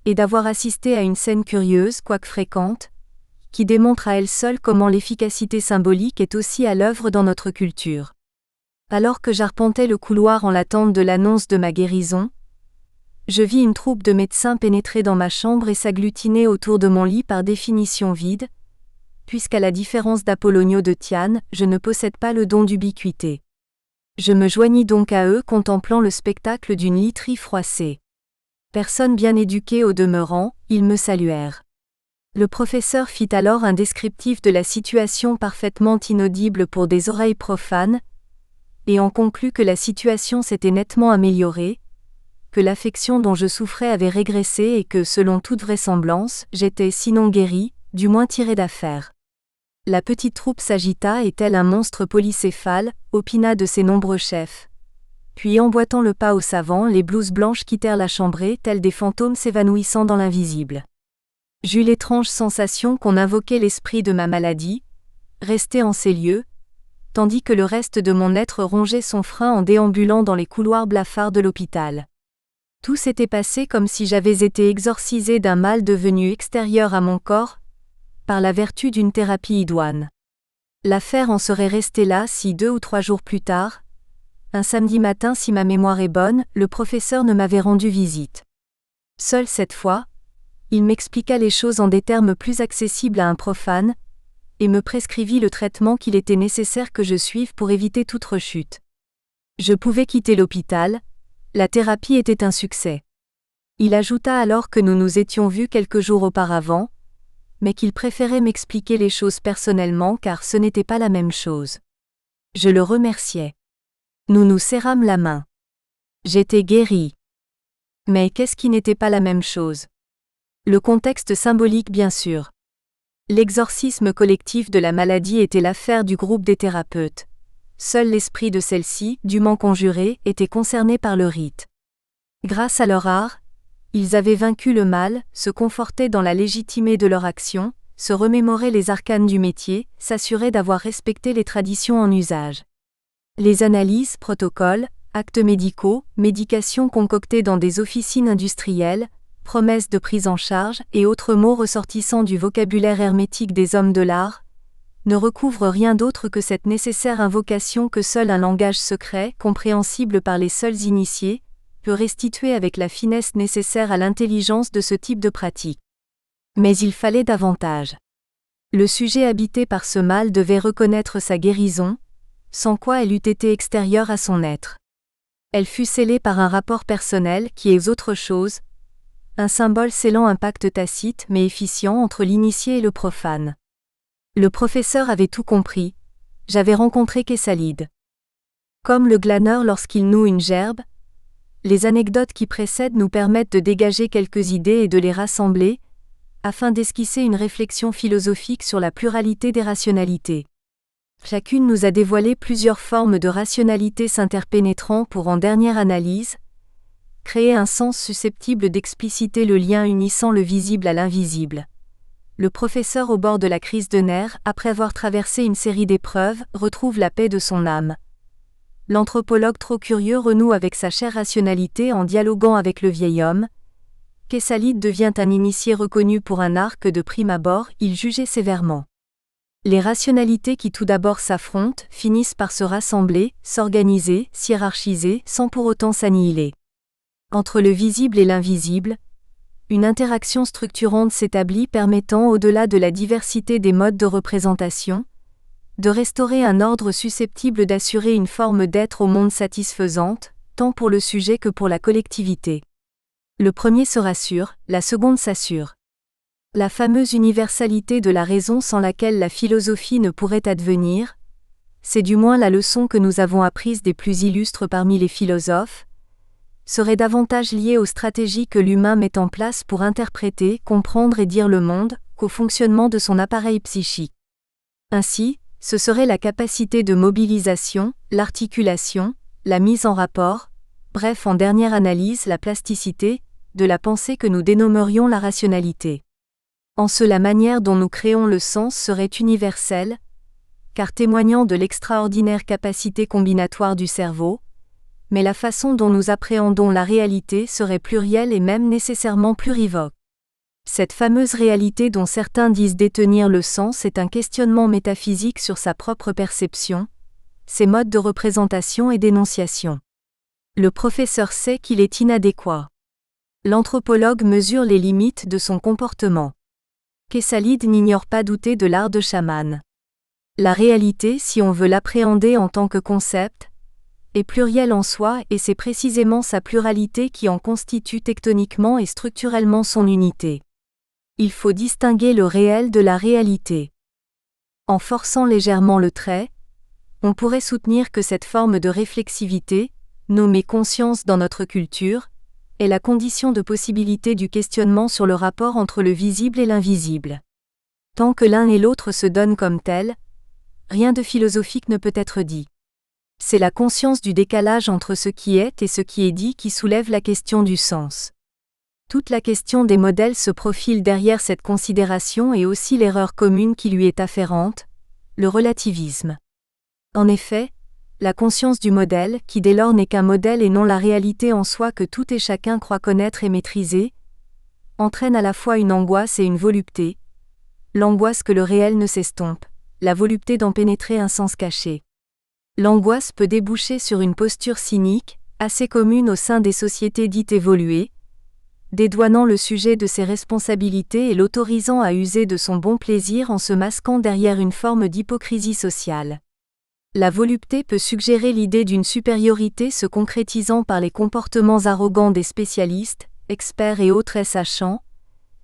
et d'avoir assisté à une scène curieuse, quoique fréquente, qui démontre à elle seule comment l'efficacité symbolique est aussi à l'œuvre dans notre culture. Alors que j'arpentais le couloir en l'attente de l'annonce de ma guérison, je vis une troupe de médecins pénétrer dans ma chambre et s'agglutiner autour de mon lit par définition vide, puisqu'à la différence d'Apollonio de Tyane, je ne possède pas le don d'ubiquité. Je me joignis donc à eux contemplant le spectacle d'une literie froissée. Personnes bien éduquées au demeurant, ils me saluèrent. Le professeur fit alors un descriptif de la situation parfaitement inaudible pour des oreilles profanes, et en conclut que la situation s'était nettement améliorée, que l'affection dont je souffrais avait régressé et que, selon toute vraisemblance, j'étais sinon guéri, du moins tiré d'affaire. La petite troupe s'agita et tel un monstre polycéphale, opina de ses nombreux chefs. Puis emboîtant le pas aux savants, les blouses blanches quittèrent la chambrée tels des fantômes s'évanouissant dans l'invisible. J'eus l'étrange sensation qu'on invoquait l'esprit de ma maladie, resté en ces lieux, tandis que le reste de mon être rongeait son frein en déambulant dans les couloirs blafards de l'hôpital. Tout s'était passé comme si j'avais été exorcisé d'un mal devenu extérieur à mon corps, par la vertu d'une thérapie idoine. L'affaire en serait restée là si 2 ou 3 jours plus tard, un samedi matin si ma mémoire est bonne, le professeur ne m'avait rendu visite. Seul cette fois, il m'expliqua les choses en des termes plus accessibles à un profane, et me prescrivit le traitement qu'il était nécessaire que je suive pour éviter toute rechute. Je pouvais quitter l'hôpital, la thérapie était un succès. Il ajouta alors que nous nous étions vus quelques jours auparavant, mais qu'il préférait m'expliquer les choses personnellement car ce n'était pas la même chose. Je le remerciai. Nous nous serrâmes la main. J'étais guéri. Mais qu'est-ce qui n'était pas la même chose? Le contexte symbolique bien sûr. L'exorcisme collectif de la maladie était l'affaire du groupe des thérapeutes. Seul l'esprit de celle-ci, dûment conjuré, était concerné par le rite. Grâce à leur art, ils avaient vaincu le mal, se confortaient dans la légitimité de leur action, se remémoraient les arcanes du métier, s'assuraient d'avoir respecté les traditions en usage. Les analyses, protocoles, actes médicaux, médications concoctées dans des officines industrielles, promesses de prise en charge et autres mots ressortissant du vocabulaire hermétique des hommes de l'art, ne recouvrent rien d'autre que cette nécessaire invocation que seul un langage secret, compréhensible par les seuls initiés, peut restituer avec la finesse nécessaire à l'intelligence de ce type de pratique. Mais il fallait davantage. Le sujet habité par ce mal devait reconnaître sa guérison, sans quoi elle eût été extérieure à son être. Elle fut scellée par un rapport personnel qui est autre chose, un symbole scellant un pacte tacite mais efficient entre l'initié et le profane. Le professeur avait tout compris, j'avais rencontré Kessalid. Comme le glaneur lorsqu'il noue une gerbe, les anecdotes qui précèdent nous permettent de dégager quelques idées et de les rassembler, afin d'esquisser une réflexion philosophique sur la pluralité des rationalités. Chacune nous a dévoilé plusieurs formes de rationalité s'interpénétrant pour en dernière analyse, créer un sens susceptible d'expliciter le lien unissant le visible à l'invisible. Le professeur au bord de la crise de nerfs, après avoir traversé une série d'épreuves, retrouve la paix de son âme. L'anthropologue trop curieux renoue avec sa chère rationalité en dialoguant avec le vieil homme. Kessalid devient un initié reconnu pour un art que de prime abord il jugeait sévèrement. Les rationalités qui tout d'abord s'affrontent finissent par se rassembler, s'organiser, s'hiérarchiser sans pour autant s'annihiler. Entre le visible et l'invisible, une interaction structurante s'établit permettant, au-delà de la diversité des modes de représentation, de restaurer un ordre susceptible d'assurer une forme d'être au monde satisfaisante, tant pour le sujet que pour la collectivité. Le premier se rassure, la seconde s'assure. La fameuse universalité de la raison sans laquelle la philosophie ne pourrait advenir, c'est du moins la leçon que nous avons apprise des plus illustres parmi les philosophes, serait davantage liée aux stratégies que l'humain met en place pour interpréter, comprendre et dire le monde, qu'au fonctionnement de son appareil psychique. Ainsi, ce serait la capacité de mobilisation, l'articulation, la mise en rapport, bref en dernière analyse la plasticité, de la pensée que nous dénommerions la rationalité. En ce la manière dont nous créons le sens serait universelle, car témoignant de l'extraordinaire capacité combinatoire du cerveau, mais la façon dont nous appréhendons la réalité serait plurielle et même nécessairement plurivoque. Cette fameuse réalité dont certains disent détenir le sens est un questionnement métaphysique sur sa propre perception, ses modes de représentation et d'énonciation. Le professeur sait qu'il est inadéquat. L'anthropologue mesure les limites de son comportement. Kessalid n'ignore pas douter de l'art de chaman. La réalité, si on veut l'appréhender en tant que concept, est plurielle en soi et c'est précisément sa pluralité qui en constitue tectoniquement et structurellement son unité. Il faut distinguer le réel de la réalité. En forçant légèrement le trait, on pourrait soutenir que cette forme de réflexivité, nommée conscience dans notre culture, est la condition de possibilité du questionnement sur le rapport entre le visible et l'invisible. Tant que l'un et l'autre se donnent comme tels, rien de philosophique ne peut être dit. C'est la conscience du décalage entre ce qui est et ce qui est dit qui soulève la question du sens. Toute la question des modèles se profile derrière cette considération et aussi l'erreur commune qui lui est afférente, le relativisme. En effet, la conscience du modèle, qui dès lors n'est qu'un modèle et non la réalité en soi que tout et chacun croit connaître et maîtriser, entraîne à la fois une angoisse et une volupté, l'angoisse que le réel ne s'estompe, la volupté d'en pénétrer un sens caché. L'angoisse peut déboucher sur une posture cynique, assez commune au sein des sociétés dites évoluées, dédouanant le sujet de ses responsabilités et l'autorisant à user de son bon plaisir en se masquant derrière une forme d'hypocrisie sociale. La volupté peut suggérer l'idée d'une supériorité se concrétisant par les comportements arrogants des spécialistes, experts et autres sachants,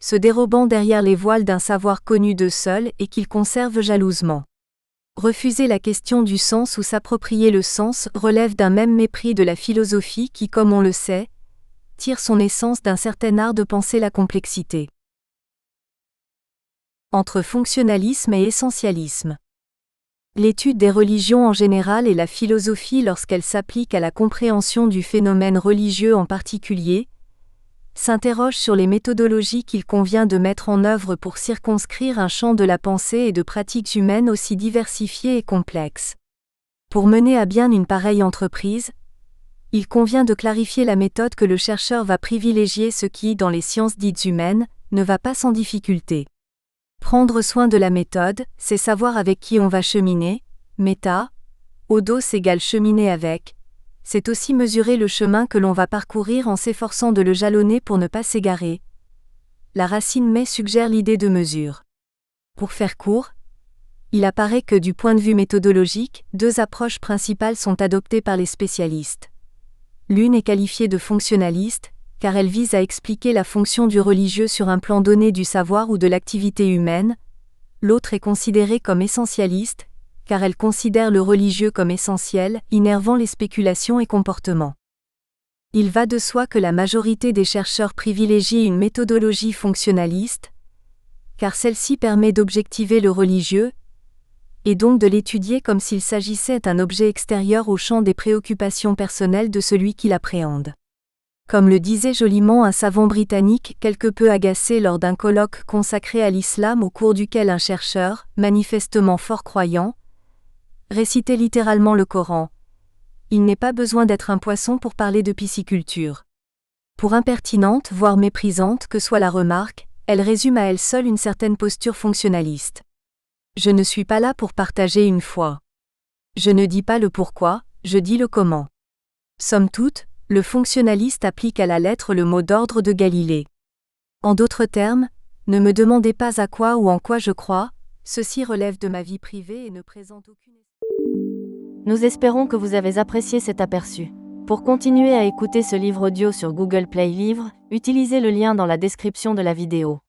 se dérobant derrière les voiles d'un savoir connu d'eux seuls et qu'ils conservent jalousement. Refuser la question du sens ou s'approprier le sens relève d'un même mépris de la philosophie qui, comme on le sait, tire son essence d'un certain art de penser la complexité. Entre fonctionnalisme et essentialisme. L'étude des religions en général et la philosophie lorsqu'elle s'applique à la compréhension du phénomène religieux en particulier, s'interroge sur les méthodologies qu'il convient de mettre en œuvre pour circonscrire un champ de la pensée et de pratiques humaines aussi diversifiées et complexes. Pour mener à bien une pareille entreprise, il convient de clarifier la méthode que le chercheur va privilégier, ce qui, dans les sciences dites humaines, ne va pas sans difficulté. Prendre soin de la méthode, c'est savoir avec qui on va cheminer, méta, odos égale cheminer avec, c'est aussi mesurer le chemin que l'on va parcourir en s'efforçant de le jalonner pour ne pas s'égarer. La racine mais suggère l'idée de mesure. Pour faire court, il apparaît que du point de vue méthodologique, deux approches principales sont adoptées par les spécialistes. L'une est qualifiée de fonctionnaliste, car elle vise à expliquer la fonction du religieux sur un plan donné du savoir ou de l'activité humaine. L'autre est considérée comme essentialiste, car elle considère le religieux comme essentiel, innervant les spéculations et comportements. Il va de soi que la majorité des chercheurs privilégie une méthodologie fonctionnaliste, car celle-ci permet d'objectiver le religieux, et donc de l'étudier comme s'il s'agissait d'un objet extérieur au champ des préoccupations personnelles de celui qui l'appréhende. Comme le disait joliment un savant britannique quelque peu agacé lors d'un colloque consacré à l'islam au cours duquel un chercheur, manifestement fort croyant, récitait littéralement le Coran. Il n'est pas besoin d'être un poisson pour parler de pisciculture. Pour impertinente, voire méprisante que soit la remarque, elle résume à elle seule une certaine posture fonctionnaliste. Je ne suis pas là pour partager une foi. Je ne dis pas le pourquoi, je dis le comment. Somme toute, le fonctionnaliste applique à la lettre le mot d'ordre de Galilée. En d'autres termes, ne me demandez pas à quoi ou en quoi je crois, ceci relève de ma vie privée et ne présente aucune... Nous espérons que vous avez apprécié cet aperçu. Pour continuer à écouter ce livre audio sur Google Play Livres, utilisez le lien dans la description de la vidéo.